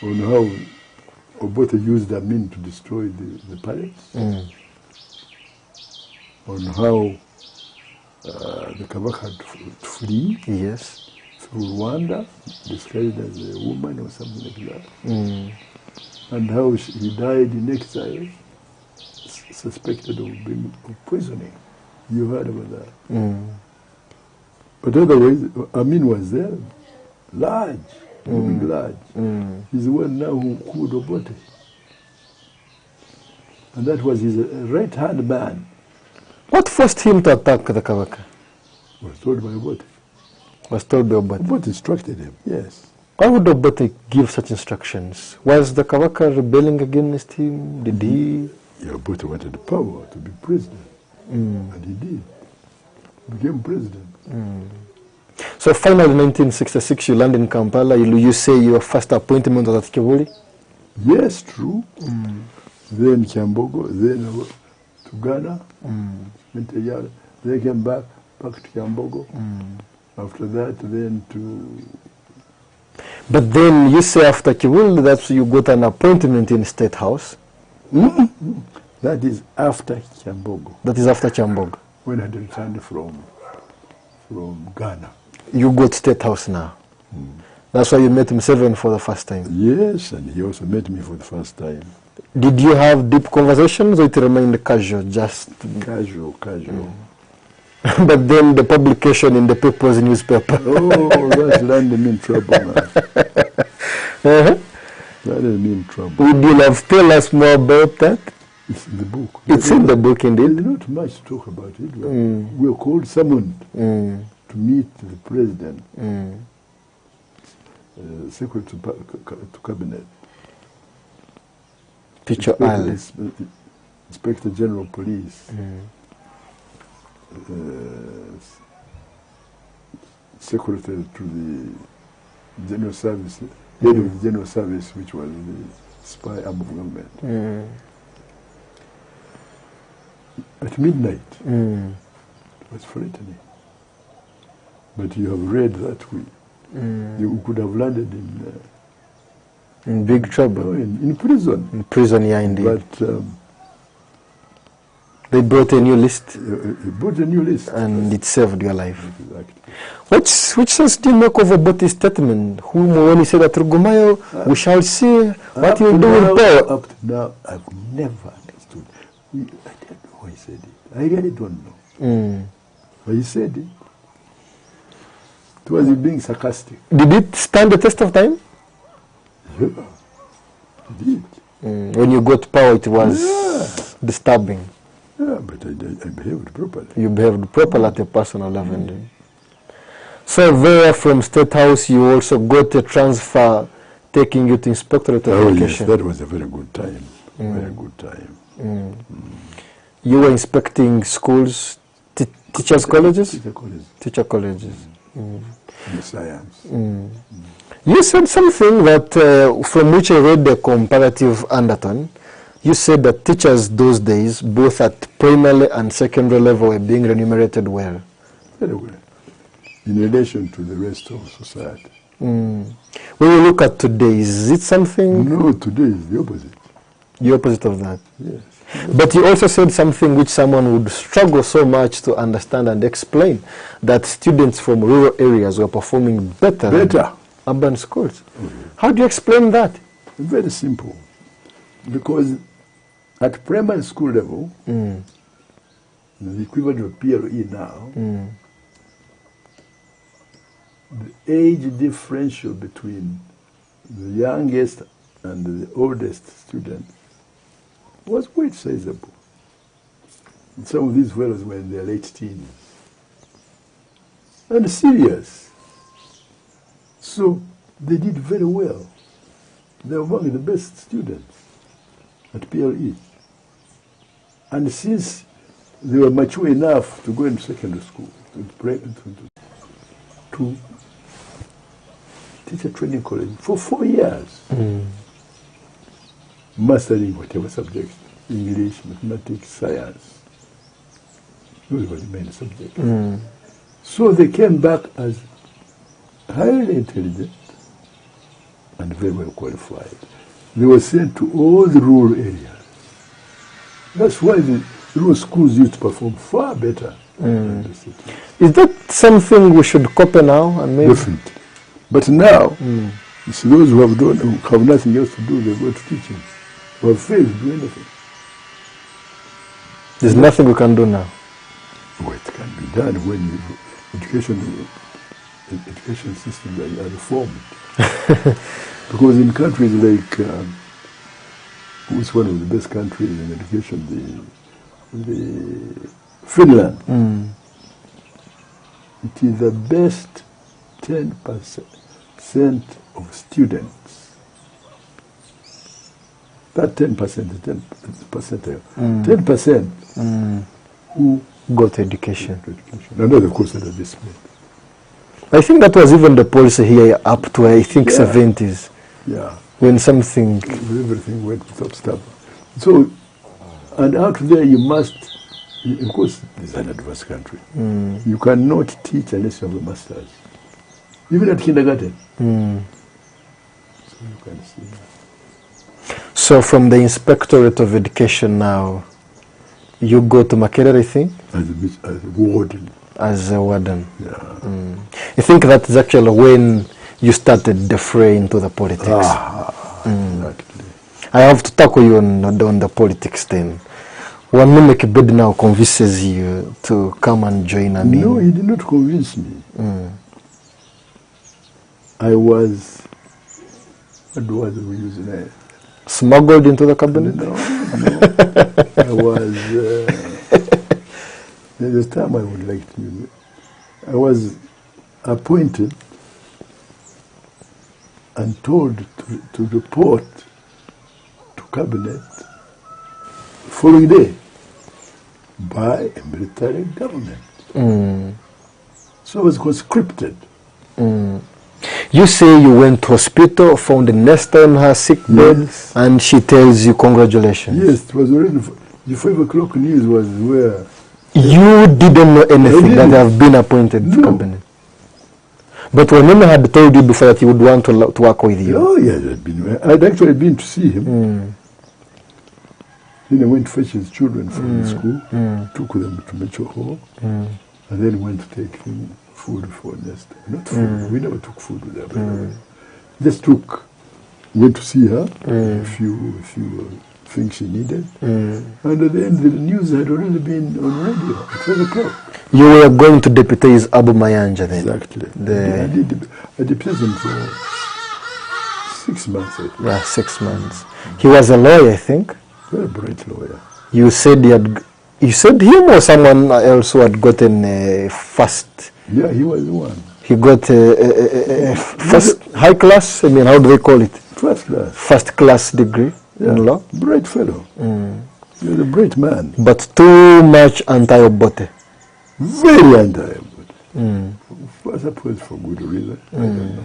Speaker 3: how Obote used Amin to destroy the palace. On how the Kabaka had to flee.
Speaker 2: Yes.
Speaker 3: Through Rwanda, disguised as a woman or something like that. And how he died in exile, suspected of poisoning. You heard about that. But otherwise, Amin was there, large, moving large. He's the one now who could Obote. And that was his right-hand man.
Speaker 2: What forced him to attack the Kabaka?
Speaker 3: Was told by Obote.
Speaker 2: Was told by Obote.
Speaker 3: Obote instructed him, yes.
Speaker 2: Why would Obote give such instructions? Was the Kabaka rebelling against him? Did he?
Speaker 3: Yeah, Obote wanted the power to be president. And he did. He became president.
Speaker 2: So finally, in 1966, you land in Kampala. You say your first appointment was at Kivuli?
Speaker 3: Yes, true. Then Kyambogo, then to Ghana. Spent a year. They came back to Kyambogo. After that, then to...
Speaker 2: But then you say after Kivuli that you got an appointment in State House?
Speaker 3: That is after Kyambogo.
Speaker 2: That is after Kyambogo.
Speaker 3: When I returned from Ghana.
Speaker 2: You got State House now. That's why you met Museveni for the first time.
Speaker 3: Yes, and he also met me for the first time.
Speaker 2: Did you have deep conversations or it remained casual, just...
Speaker 3: Casual.
Speaker 2: But then the publication in the People's newspaper.
Speaker 3: Oh, that's landing me in trouble now.
Speaker 2: Uh-huh.
Speaker 3: That is me in trouble.
Speaker 2: Would you love to tell us more about that?
Speaker 3: It's in the book.
Speaker 2: It's in the book, indeed.
Speaker 3: There's not much to talk about it. We were summoned to meet the president, secretary to cabinet,
Speaker 2: Teacher ARAALI.
Speaker 3: Inspector General Police, secretary to the General Service, head of the General Service, which was the spy arm of government. At midnight, it was frightening. But you have read that way. You could have landed
Speaker 2: in big trouble.
Speaker 3: In prison.
Speaker 2: In prison, yeah, indeed.
Speaker 3: But
Speaker 2: they brought a new list.
Speaker 3: Brought a new list.
Speaker 2: And it saved your life.
Speaker 3: Exactly.
Speaker 2: Which sense do you make of Aboti's statement? When he said that Rugumayo, we shall see what he will do with power.
Speaker 3: Up to now, I've never understood. I don't know why he said it. I really don't know. But he said it. It was being sarcastic.
Speaker 2: Did it stand the test of time?
Speaker 3: Yeah, it did.
Speaker 2: When you got power, it was disturbing.
Speaker 3: Yeah, but I behaved properly.
Speaker 2: You behaved properly at a personal level. So there from State House, you also got a transfer taking you to Inspectorate of Education.
Speaker 3: Yes, that was a very good time. Very good time.
Speaker 2: You were inspecting schools, teachers' colleges?
Speaker 3: Teacher colleges.
Speaker 2: Teacher colleges.
Speaker 3: In science.
Speaker 2: You said something that, from which I read the comparative undertone. You said that teachers those days, both at primary and secondary level, were being remunerated well.
Speaker 3: Very well. In relation to the rest of society.
Speaker 2: When you look at today, is it something?
Speaker 3: No, today is the opposite.
Speaker 2: The opposite of that?
Speaker 3: Yes.
Speaker 2: But you also said something which someone would struggle so much to understand and explain, that students from rural areas were performing better than urban schools. How do you explain that?
Speaker 3: Very simple. Because at primary school level, the equivalent of PLE now, the age differential between the youngest and the oldest student was quite sizable. And some of these fellows were in their late teens. And serious. So they did very well. They were among the best students at PLE. And since they were mature enough to go into secondary school, to teacher training college for 4 years, mastering whatever subjects, English, mathematics, science. Those were the main subjects. So they came back as highly intelligent and very well qualified. They were sent to all the rural areas. That's why the rural schools used to perform far better than the city.
Speaker 2: Is that something we should copy now? And maybe?
Speaker 3: Definitely. But now, you see, those who have nothing else to do, they go to teaching. Who have failed to do anything.
Speaker 2: There's nothing we can do now.
Speaker 3: Oh, it can be done when education systems are reformed. Because in countries like, who's one of the best countries in education, Finland, it is the best 10% of students. That 10% is 10% who
Speaker 2: got education.
Speaker 3: Another course that is made.
Speaker 2: I think that was even the policy here up to, I think, 70s.
Speaker 3: Yeah.
Speaker 2: When something...
Speaker 3: Everything went without stop. So, and out there you must, of course, it's an advanced country. You cannot teach unless you have a master's. Even at kindergarten. So you can see that.
Speaker 2: So from the Inspectorate of Education now, you go to Makerere, I think?
Speaker 3: As a warden.
Speaker 2: As a warden.
Speaker 3: Yeah.
Speaker 2: I think that's actually when you started the fray into the politics.
Speaker 3: Exactly.
Speaker 2: I have to tackle you on the politics then. Wanaume Kibedi now convinces you to come and join Amin.
Speaker 3: No, he did not convince me. I was, what was we using there?
Speaker 2: Smuggled into the cabinet?
Speaker 3: No. I was, there's a time I would like to use it. I was appointed and told to report to cabinet following day by a military government. So it was conscripted.
Speaker 2: You say you went to hospital, found a nester in her sick bed,
Speaker 3: Yes.
Speaker 2: and she tells you congratulations.
Speaker 3: Yes, it was already, the 5 o'clock news was where.
Speaker 2: You didn't know anything that
Speaker 3: didn't.
Speaker 2: you have been appointed to
Speaker 3: No.
Speaker 2: cabinet. But Wanaume had told you before that he would want to work with you.
Speaker 3: Oh, yes, I'd actually been to see him. Then I went to fetch his children from the school, took them to Metro Hall, and then went to take him food for next day. Not food, we never took food with them. Just went to see her, a few things she needed, and at the end the news had already been on radio at 12 o'clock.
Speaker 2: You were going to deputize Abu Mayanja then?
Speaker 3: Exactly. I deputized him for 6 months, I think.
Speaker 2: Yeah, 6 months. He was a lawyer, I think.
Speaker 3: Very bright lawyer.
Speaker 2: You said him or someone else who had gotten a first.
Speaker 3: Yeah, he was the one.
Speaker 2: He got a first high class. I mean, how do they call it?
Speaker 3: First class.
Speaker 2: First class degree in law.
Speaker 3: Bright fellow. He was a bright man.
Speaker 2: But too much anti-Obote.
Speaker 3: Very anti-Obote. I suppose for good reason. I don't know.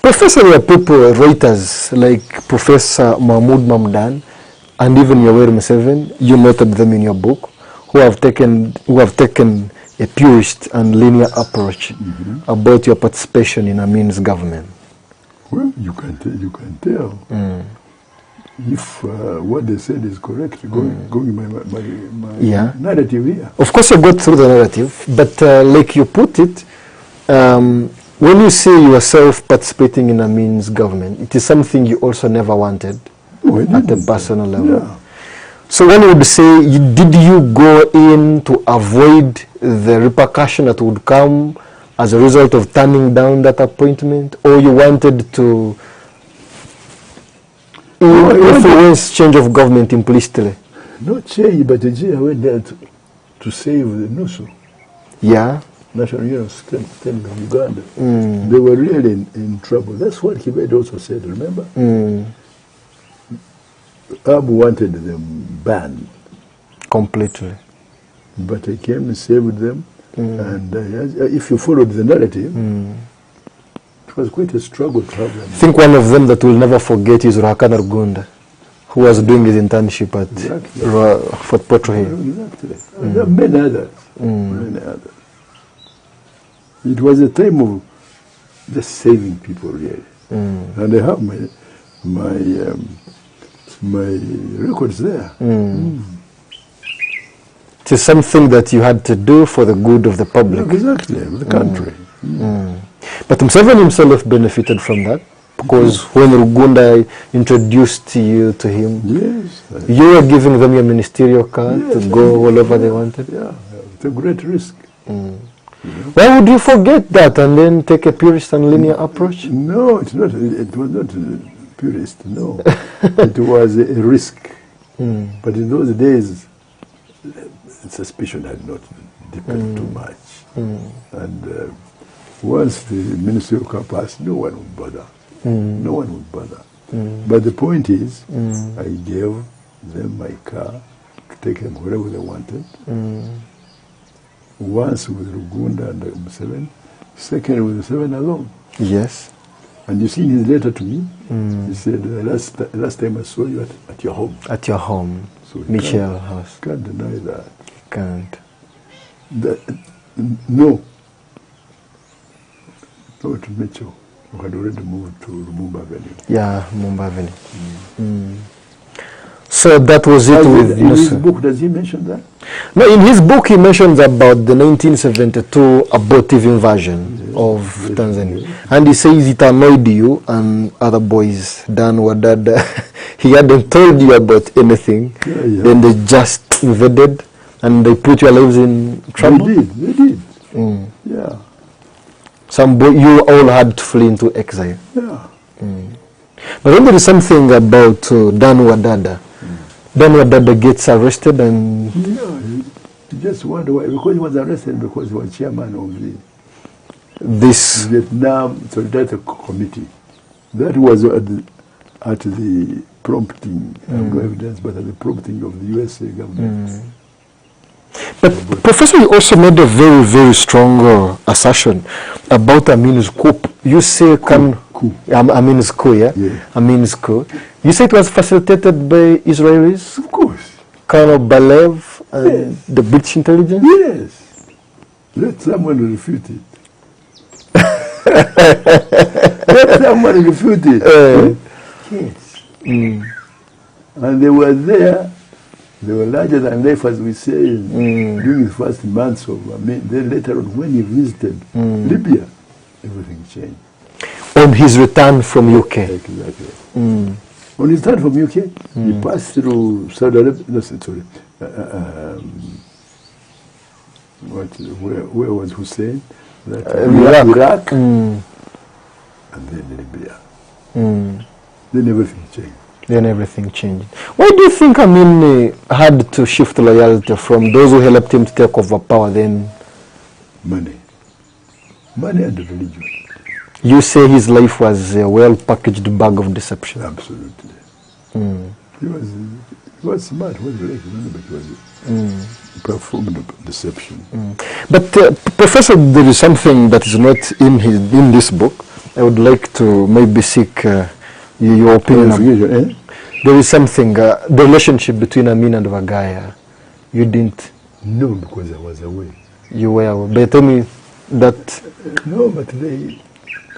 Speaker 2: Professor, there are people, writers like Professor Mahmoud Mamdan and even Yoweri Museveni, you noted them in your book, who have taken a purist and linear approach about your participation in Amin's government.
Speaker 3: Well, you can tell if what they said is correct, going my narrative here.
Speaker 2: Of course, you got through the narrative, but like you put it, when you see yourself participating in Amin's government, it is something you also never wanted at a personal level.
Speaker 3: Yeah.
Speaker 2: So one would say, did you go in to avoid the repercussion that would come as a result of turning down that appointment, or you wanted to influence change of government implicitly?
Speaker 3: Not change, but I went there to save the NUSU.
Speaker 2: Yeah.
Speaker 3: National Union System of Uganda. They were really in trouble. That's what Kibedi also said, remember? Abu wanted them banned.
Speaker 2: Completely.
Speaker 3: But I came and saved them. And if you followed the narrative, it was quite a struggle to have them.
Speaker 2: I think one of them that we'll never forget is Ruhakana Rugunda, who was doing his internship at Fort Portal Hill.
Speaker 3: Exactly. There are many others. Many others. It was a time of just saving people, really. And I have my records there.
Speaker 2: It is something that you had to do for the good of the public.
Speaker 3: Exactly, of the country.
Speaker 2: But Museveni himself benefited from that, because when Rugunda introduced you to him, you were giving them your ministerial card to go all over they wanted.
Speaker 3: Yeah, it's a great risk.
Speaker 2: Why would you forget that and then take a purist and linear approach?
Speaker 3: No, it was not purist, no. It was a risk. But in those days, suspicion had not deepened too much. And once the ministerial car passed, no one would bother. No one would bother. But the point is, I gave them my car to take them wherever they wanted. Once with Rugunda and Museveni, second with Museveni alone.
Speaker 2: Yes.
Speaker 3: And you see in his letter to me, he said, last time I saw you at your home.
Speaker 2: At your home,
Speaker 3: So
Speaker 2: Michelle House.
Speaker 3: Can't deny that.
Speaker 2: Can't.
Speaker 3: No. No, to Mitchell, who had already moved to Rugumayo Avenue.
Speaker 2: Yeah, Mumba Avenue. So that was it with
Speaker 3: In his
Speaker 2: Nusu.
Speaker 3: book, does he mention that?
Speaker 2: No, in his book he mentions about the 1972 abortive invasion of Tanzania. And he says it annoyed you and other boys, Dan Wadada. He hadn't told you about anything. Then they just invaded and they put your lives in trouble?
Speaker 3: They did. Yeah.
Speaker 2: You all had to flee into exile.
Speaker 3: Yeah.
Speaker 2: But then there is something about Dan Wadada. Dan Wadada gets arrested and...
Speaker 3: Yeah, you just wonder why. Because he was arrested because he was chairman of
Speaker 2: this
Speaker 3: Vietnam Solidarity Committee. That was at the prompting, no evidence, but at the prompting of the USA government.
Speaker 2: But Professor, you also made a very, very strong assertion about Amin's coup. You say Amin's coup, yeah? Amin's coup. You say it was facilitated by Israelis?
Speaker 3: Of course.
Speaker 2: Colonel Balev and the British intelligence?
Speaker 3: Yes. Let someone refute it. Let someone refute it. Yes. And they were there. They were larger than life, as we say, during the first months of, then later on, when he visited Libya, everything changed.
Speaker 2: On his return from UK?
Speaker 3: Exactly. On his return from UK, he passed through Saudi Arabia, no, sorry, where was Hussein? Iraq. And then Libya. Then everything changed.
Speaker 2: Then everything changed. Why do you think Amin had to shift loyalty from those who helped him to take over power then?
Speaker 3: Money. Money and religion.
Speaker 2: You say his life was a well-packaged bag of deception.
Speaker 3: Absolutely. He was smart, he was very but he was performed deception.
Speaker 2: But Professor, there is something that is not in this book. I would like to maybe seek your opinion. There is something, the relationship between Amin and Vagaya. You didn't?
Speaker 3: No, because I was away.
Speaker 2: You were away. But tell me that...
Speaker 3: No, but they...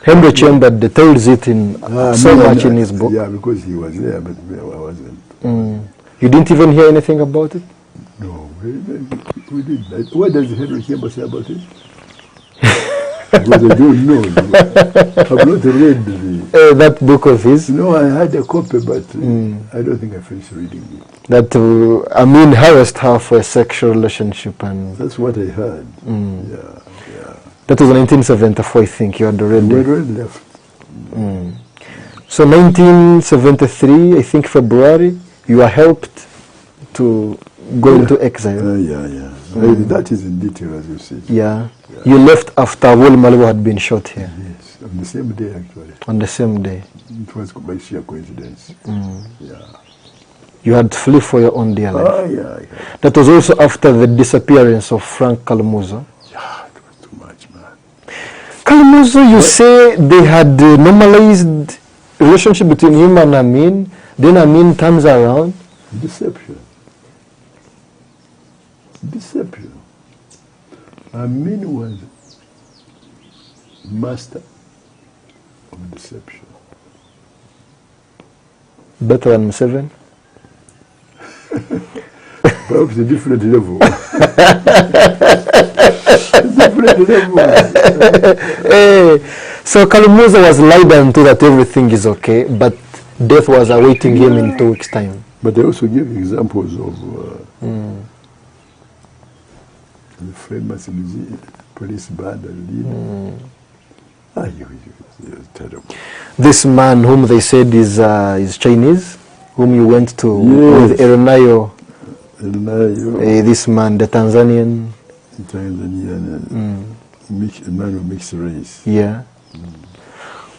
Speaker 2: Henry Chamber tells it in so much in his book.
Speaker 3: Yeah, because he was there, but I wasn't.
Speaker 2: You didn't even hear anything about it?
Speaker 3: No, we didn't. What does Henry Chamber say about it? Because I don't know. I've not read
Speaker 2: that book of his?
Speaker 3: No, I had a copy, but I don't think I finished reading it.
Speaker 2: That Amin harassed her for a sexual relationship. And
Speaker 3: that's what I heard.
Speaker 2: That was in 1974, I think. You had already...
Speaker 3: We already left.
Speaker 2: So 1973, I think February, you were helped to go into exile.
Speaker 3: That is in detail, as you see.
Speaker 2: Yeah. You left after Wole Malibu had been shot here.
Speaker 3: Yes, on the same day, actually.
Speaker 2: On the same day.
Speaker 3: It was by sheer coincidence.
Speaker 2: You had to flee for your own dear life.
Speaker 3: Yeah.
Speaker 2: That was also after the disappearance of Frank Kalumuzo.
Speaker 3: Yeah, it was too much, man.
Speaker 2: Kalumuzo, you say they had normalized relationship between him and Amin, then Amin turns around?
Speaker 3: Deception. Amin was master of deception.
Speaker 2: Better than Museveni?
Speaker 3: Perhaps a different level.
Speaker 2: So Kalumuzo was lied unto that everything is okay, but death was awaiting him in 2 weeks' time.
Speaker 3: But they also give examples of the famous police band and leader. He was terrible.
Speaker 2: This man whom they said is Chinese, whom you went to with Rugumayo. This man, the Tanzanian.
Speaker 3: A man of mixed race.
Speaker 2: Yeah.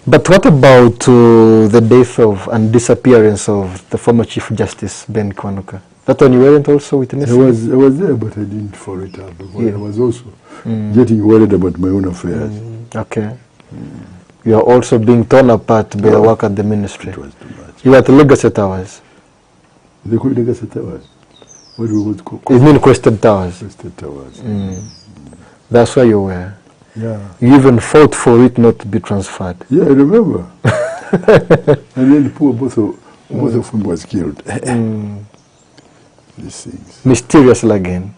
Speaker 2: But what about the death of and disappearance of the former Chief Justice Ben Kwanuka? That one you weren't also witnessing?
Speaker 3: I was there, but I didn't follow it up because I was also getting worried about my own affairs.
Speaker 2: Okay. You are also being torn apart by the work at the ministry.
Speaker 3: It was too much.
Speaker 2: You were at the Legacy Towers.
Speaker 3: They call it Legacy Towers. What do we call
Speaker 2: it? It means Crested Towers.
Speaker 3: Crested Towers.
Speaker 2: That's where you were.
Speaker 3: Yeah.
Speaker 2: You even fought for it not to be transferred.
Speaker 3: Yeah, I remember. And then both of them was killed. These things.
Speaker 2: Mysteriously again.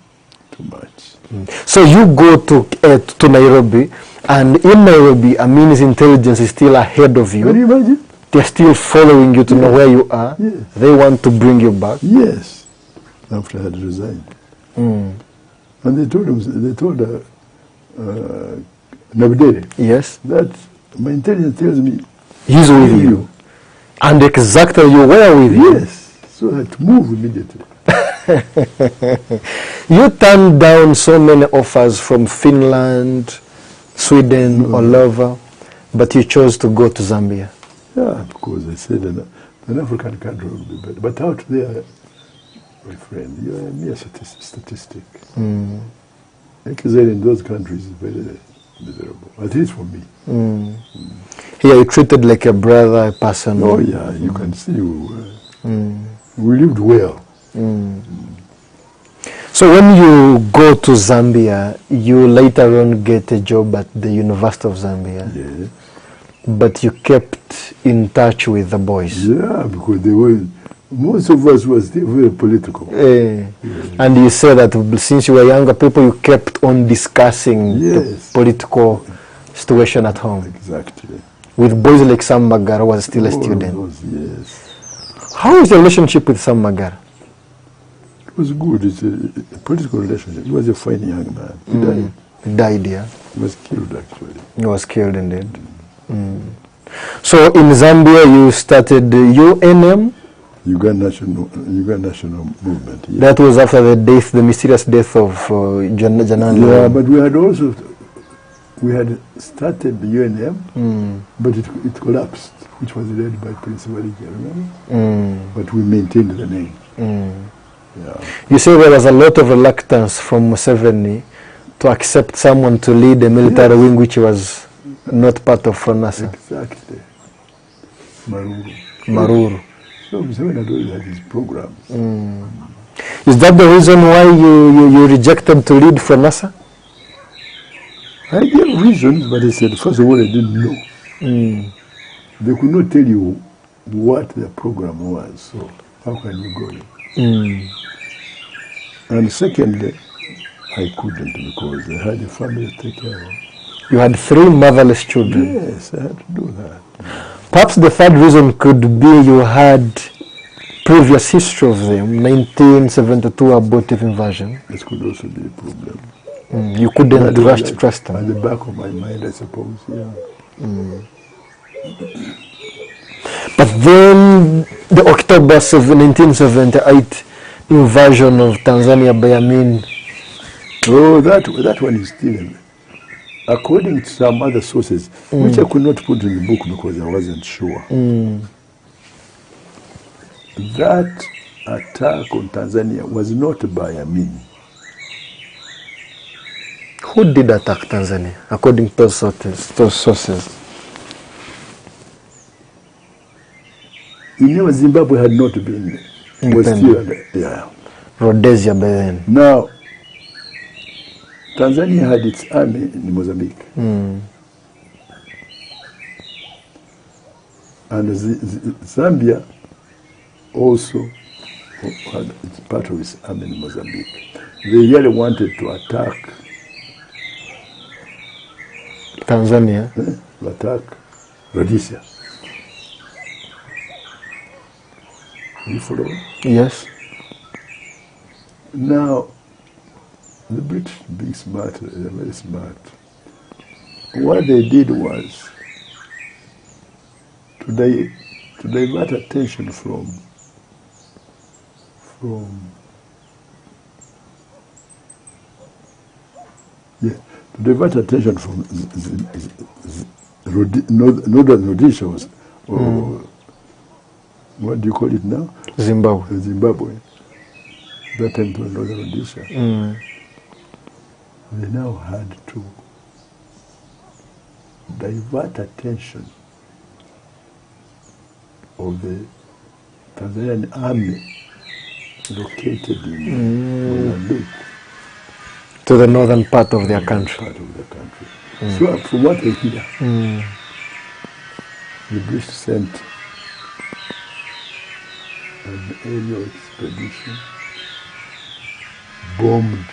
Speaker 3: Too much.
Speaker 2: So you go to Nairobi, and in Nairobi, Amin's intelligence is still ahead of you.
Speaker 3: Can you imagine?
Speaker 2: They're still following you to know where you are.
Speaker 3: Yes.
Speaker 2: They want to bring you back.
Speaker 3: Yes. after I had resigned.
Speaker 2: Mm.
Speaker 3: And they told Nabdele
Speaker 2: Yes.
Speaker 3: that my intelligence tells me
Speaker 2: He's with you. And exactly you were with him.
Speaker 3: yes. So I had to move immediately.
Speaker 2: You turned down so many offers from Finland, Sweden, all over, but you chose to go to Zambia.
Speaker 3: Yeah, because I said an African country would be better. But out there, my friend, you are a mere statistic.
Speaker 2: Mm.
Speaker 3: Like I said, in those countries, it's very miserable, at least for me.
Speaker 2: Mm. Here you treated like a brother, a person.
Speaker 3: Oh yeah, you can see we lived well.
Speaker 2: Mm. So when you go to Zambia, you later on get a job at the University of Zambia.
Speaker 3: Yeah.
Speaker 2: But you kept in touch with the boys.
Speaker 3: Yeah, because they were, most of us were still very political.
Speaker 2: And you said that since you were younger people, you kept on discussing the political situation at home.
Speaker 3: Exactly.
Speaker 2: With boys like Sam Magara, who was still a student.
Speaker 3: Yes.
Speaker 2: How is your relationship with Sam Magara?
Speaker 3: It was good. It's a political relationship. He was a fine young man. He died.
Speaker 2: He died, yeah.
Speaker 3: He was killed, actually.
Speaker 2: He was killed indeed. So in Zambia, you started the UNM?
Speaker 3: Uganda National Movement. Yeah.
Speaker 2: That was after the death, the mysterious death of Janani.
Speaker 3: Yeah, but we had started the UNM, but it collapsed, which was led by Prince Walija, remember? But we maintained the name. Yeah.
Speaker 2: You say there was a lot of reluctance from Museveni to accept someone to lead a military wing which was not part of FRONASA.
Speaker 3: Exactly.
Speaker 2: Maruru.
Speaker 3: So Museveni had always had his programs.
Speaker 2: Is that the reason why you rejected to lead FRONASA?
Speaker 3: I gave reasons, but I said, first of all, I didn't know. They could not tell you what their program was, so how can you go in? And secondly, I couldn't because I had a family to take care of.
Speaker 2: You had 3 motherless children.
Speaker 3: Yes, I had to do that.
Speaker 2: Perhaps the third reason could be you had previous history of them, 1972 abortive invasion.
Speaker 3: This could also be a problem.
Speaker 2: You couldn't trust them.
Speaker 3: At the back of my mind, I suppose, yeah.
Speaker 2: But then the October 1978 invasion of Tanzania by Amin.
Speaker 3: Oh, that one is still, according to some other sources, which I could not put in the book because I wasn't sure. That attack on Tanzania was not by Amin.
Speaker 2: Who did attack Tanzania, according to those sources?
Speaker 3: You know, Zimbabwe had not been, was still,
Speaker 2: Rhodesia by then.
Speaker 3: Now, Tanzania had its army in Mozambique. And Zambia also had part of its army in Mozambique. They really wanted to attack
Speaker 2: Tanzania.
Speaker 3: To attack Rhodesia. You follow?
Speaker 2: Yes.
Speaker 3: Now, the British, being smart, they're very smart. What they did was to divert attention to divert attention from Northern Rhodesia, or what do you call it now? Zimbabwe. That time to Northern Rhodesia. They now had to divert attention of the Tanzanian army located in Mozambique.
Speaker 2: To the northern part of their country.
Speaker 3: So from what I hear, the British sent an aerial expedition, bombed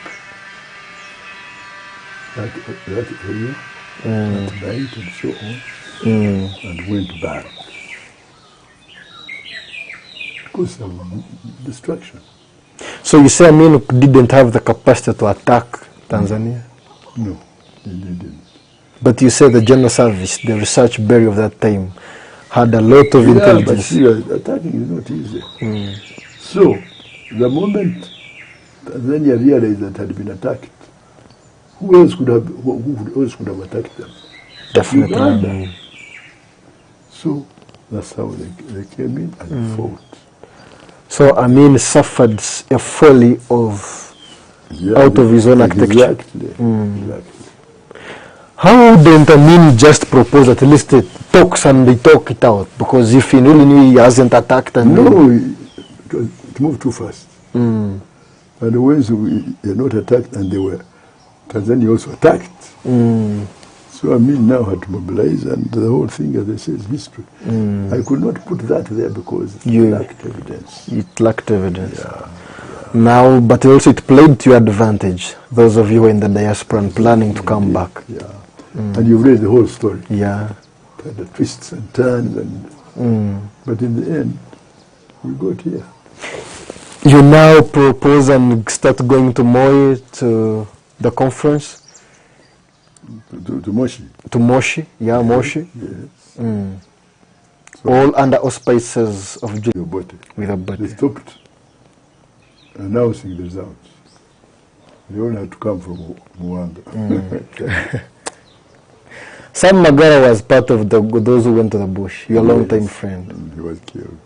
Speaker 3: that area at night and so on, and went back. Because of destruction.
Speaker 2: So you say Amin didn't have the capacity to attack Tanzania?
Speaker 3: No, he didn't.
Speaker 2: But you say the General Service, the research bureau of that time, had a lot of
Speaker 3: But
Speaker 2: intelligence.
Speaker 3: still, attacking is not easy. So, the moment Tanzania realized that had been attacked, who else could have attacked them?
Speaker 2: Definitely.
Speaker 3: Uganda. So that's how they came in and fought.
Speaker 2: So Amin suffered a folly of out of his own architecture.
Speaker 3: Exactly. Exactly.
Speaker 2: How didn't Amin just propose at least it talks and they talk it out? Because if he really knew he hasn't attacked and
Speaker 3: no, it moved too fast. And once they were not attacked and they were, Tanzania also attacked. So Amin now had to mobilize, and the whole thing, as they say, is history. I could not put that there because it lacked evidence.
Speaker 2: It lacked evidence. Now, but also it played to your advantage, those of you who are in the diaspora and planning to come back.
Speaker 3: And you've read the whole story. The twists and turns, and but in the end, we got here.
Speaker 2: You now propose and start going to Moi to the conference?
Speaker 3: To Moshi.
Speaker 2: To Moshi, Moshi.
Speaker 3: Yes. So
Speaker 2: all under auspices of
Speaker 3: Obote.
Speaker 2: With Obote.
Speaker 3: They stopped announcing the results. They all had to come from Muanda.
Speaker 2: Sam Magara was part of those who went to the bush, your long-time friend.
Speaker 3: And he was killed.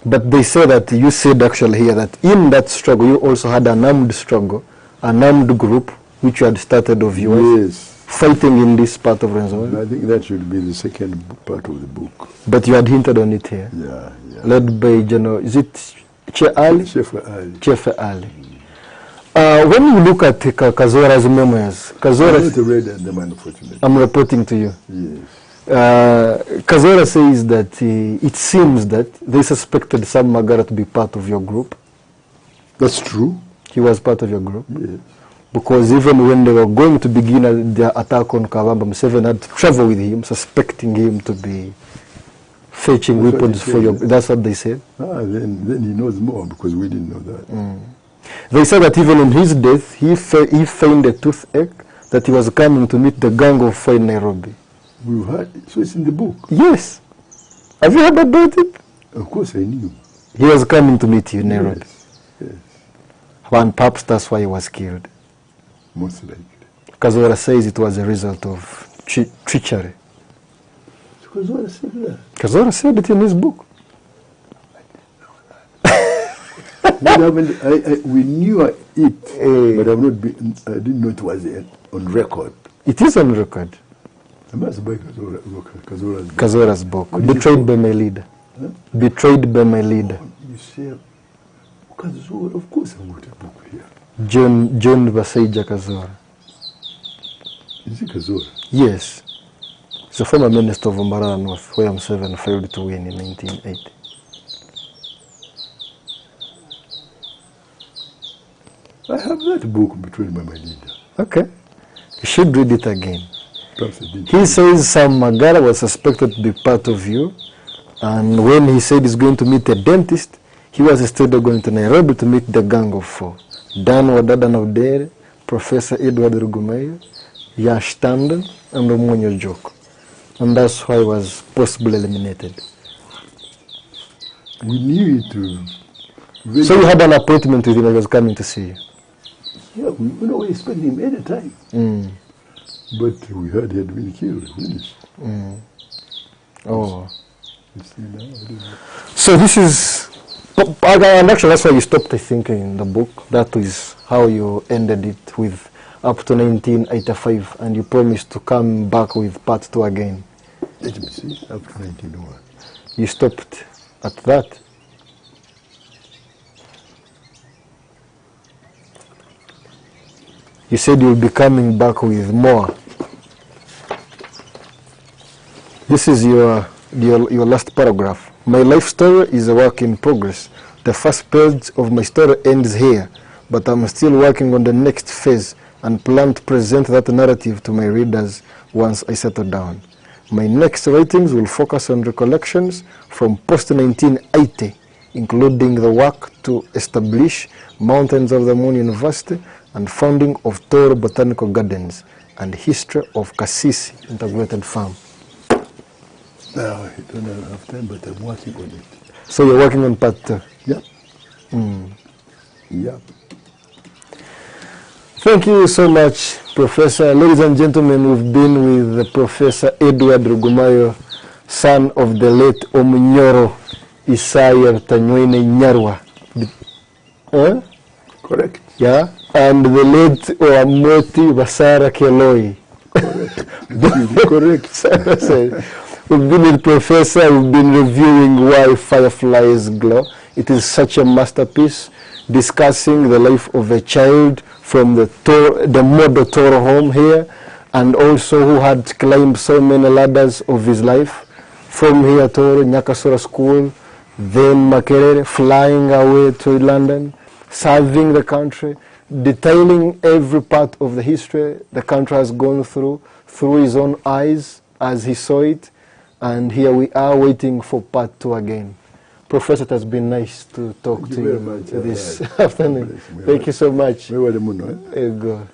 Speaker 2: But they say that you said actually here that in that struggle you also had an armed struggle, an armed group which you had started of yours.
Speaker 3: Yes.
Speaker 2: Fighting in this part of Rwenzori.
Speaker 3: I think that should be the second part of the book.
Speaker 2: But you had hinted on it here.
Speaker 3: Yeah.
Speaker 2: Led by General, is it Che Ali?
Speaker 3: Chef Ali.
Speaker 2: Chef Ali. When you look at Kazora's memoirs,
Speaker 3: I not read them, unfortunately.
Speaker 2: I'm reporting to you.
Speaker 3: Yes.
Speaker 2: Kazora says that it seems that they suspected Sam Magara to be part of your group.
Speaker 3: That's true.
Speaker 2: He was part of your group?
Speaker 3: Yes.
Speaker 2: Because even when they were going to begin their attack on Kawamba, Museveni had to travel with him, suspecting him to be fetching weapons for your... That's what they said?
Speaker 3: Then he knows more, because we didn't know that.
Speaker 2: They said that even on his death, he feigned a toothache, that he was coming to meet the gang of four in Nairobi.
Speaker 3: We've heard, so it's in the book?
Speaker 2: Yes. Have you heard about it?
Speaker 3: Of course I knew.
Speaker 2: He was coming to meet you in Nairobi.
Speaker 3: Yes.
Speaker 2: And perhaps that's why he was killed.
Speaker 3: Most likely.
Speaker 2: Kazora says it was a result of treachery.
Speaker 3: Kazora said that?
Speaker 2: Kazora said it in his book.
Speaker 3: We knew it, but I didn't know it was on record.
Speaker 2: It is on record.
Speaker 3: I must buy
Speaker 2: Kazora's book. Betrayed by my leader.
Speaker 3: Huh?
Speaker 2: Betrayed by my leader.
Speaker 3: You say, Kazora, of course I've got a book here.
Speaker 2: John Baseija Kazora.
Speaker 3: Is it Kazora?
Speaker 2: Yes. He's a former minister of Mbarara North, where Museveni failed to win in 1980.
Speaker 3: I have that book, Betrayed by My Leader.
Speaker 2: Okay. You should read it again.
Speaker 3: Perhaps I didn't.
Speaker 2: He says Sam Magara was suspected to be part of you, and when he said he's going to meet a dentist, he was instead going to Nairobi to meet the gang of four. Dan Wadadan of Dere, Professor Edward Rugumayo, Yash Tandon, and Omonyo Joko. And that's why he was possibly eliminated.
Speaker 3: We knew it.
Speaker 2: So you had an appointment with him and he was coming to see you?
Speaker 3: Yeah, we expected him any time. But we heard he had been killed, finished.
Speaker 2: Oh. So this is, and actually that's why you stopped, I think, in the book. That is how you ended it with up to 1985, and you promised to come back with part 2 again.
Speaker 3: Let me see, up to 1901.
Speaker 2: You stopped at that. You said you'll be coming back with more. This is your last paragraph. My life story is a work in progress. The first page of my story ends here, but I'm still working on the next phase and plan to present that narrative to my readers once I settle down. My next writings will focus on recollections from post-1980 including the work to establish Mountains of the Moon University and founding of Toro Botanical Gardens, and history of Kasisi Integrated Farm.
Speaker 3: Now, I don't have time, but I'm working on it.
Speaker 2: So you're working on part 2?
Speaker 3: Yeah. Yeah.
Speaker 2: Thank you so much, Professor. Ladies and gentlemen, we've been with Professor Edward Rugumayo, son of the late Omunyoro Isaiah Tanyweni Nyarwa.
Speaker 3: Correct.
Speaker 2: Yeah, and the late Amooti Basara Keloi.
Speaker 3: Correct.
Speaker 2: We've been with Professor, we've been reviewing Why Fireflies Glow. It is such a masterpiece, discussing the life of a child from the model Toro home here, and also who had climbed so many ladders of his life. From here, Toro, Nyakasura School, then Makerere, flying away to London, serving the country, detailing every part of the history the country has gone through his own eyes as he saw it. And here we are waiting for part 2 again. Professor, it has been nice to talk to you
Speaker 3: very much.
Speaker 2: this afternoon. Thank you so much.
Speaker 3: Very well,
Speaker 2: There you go.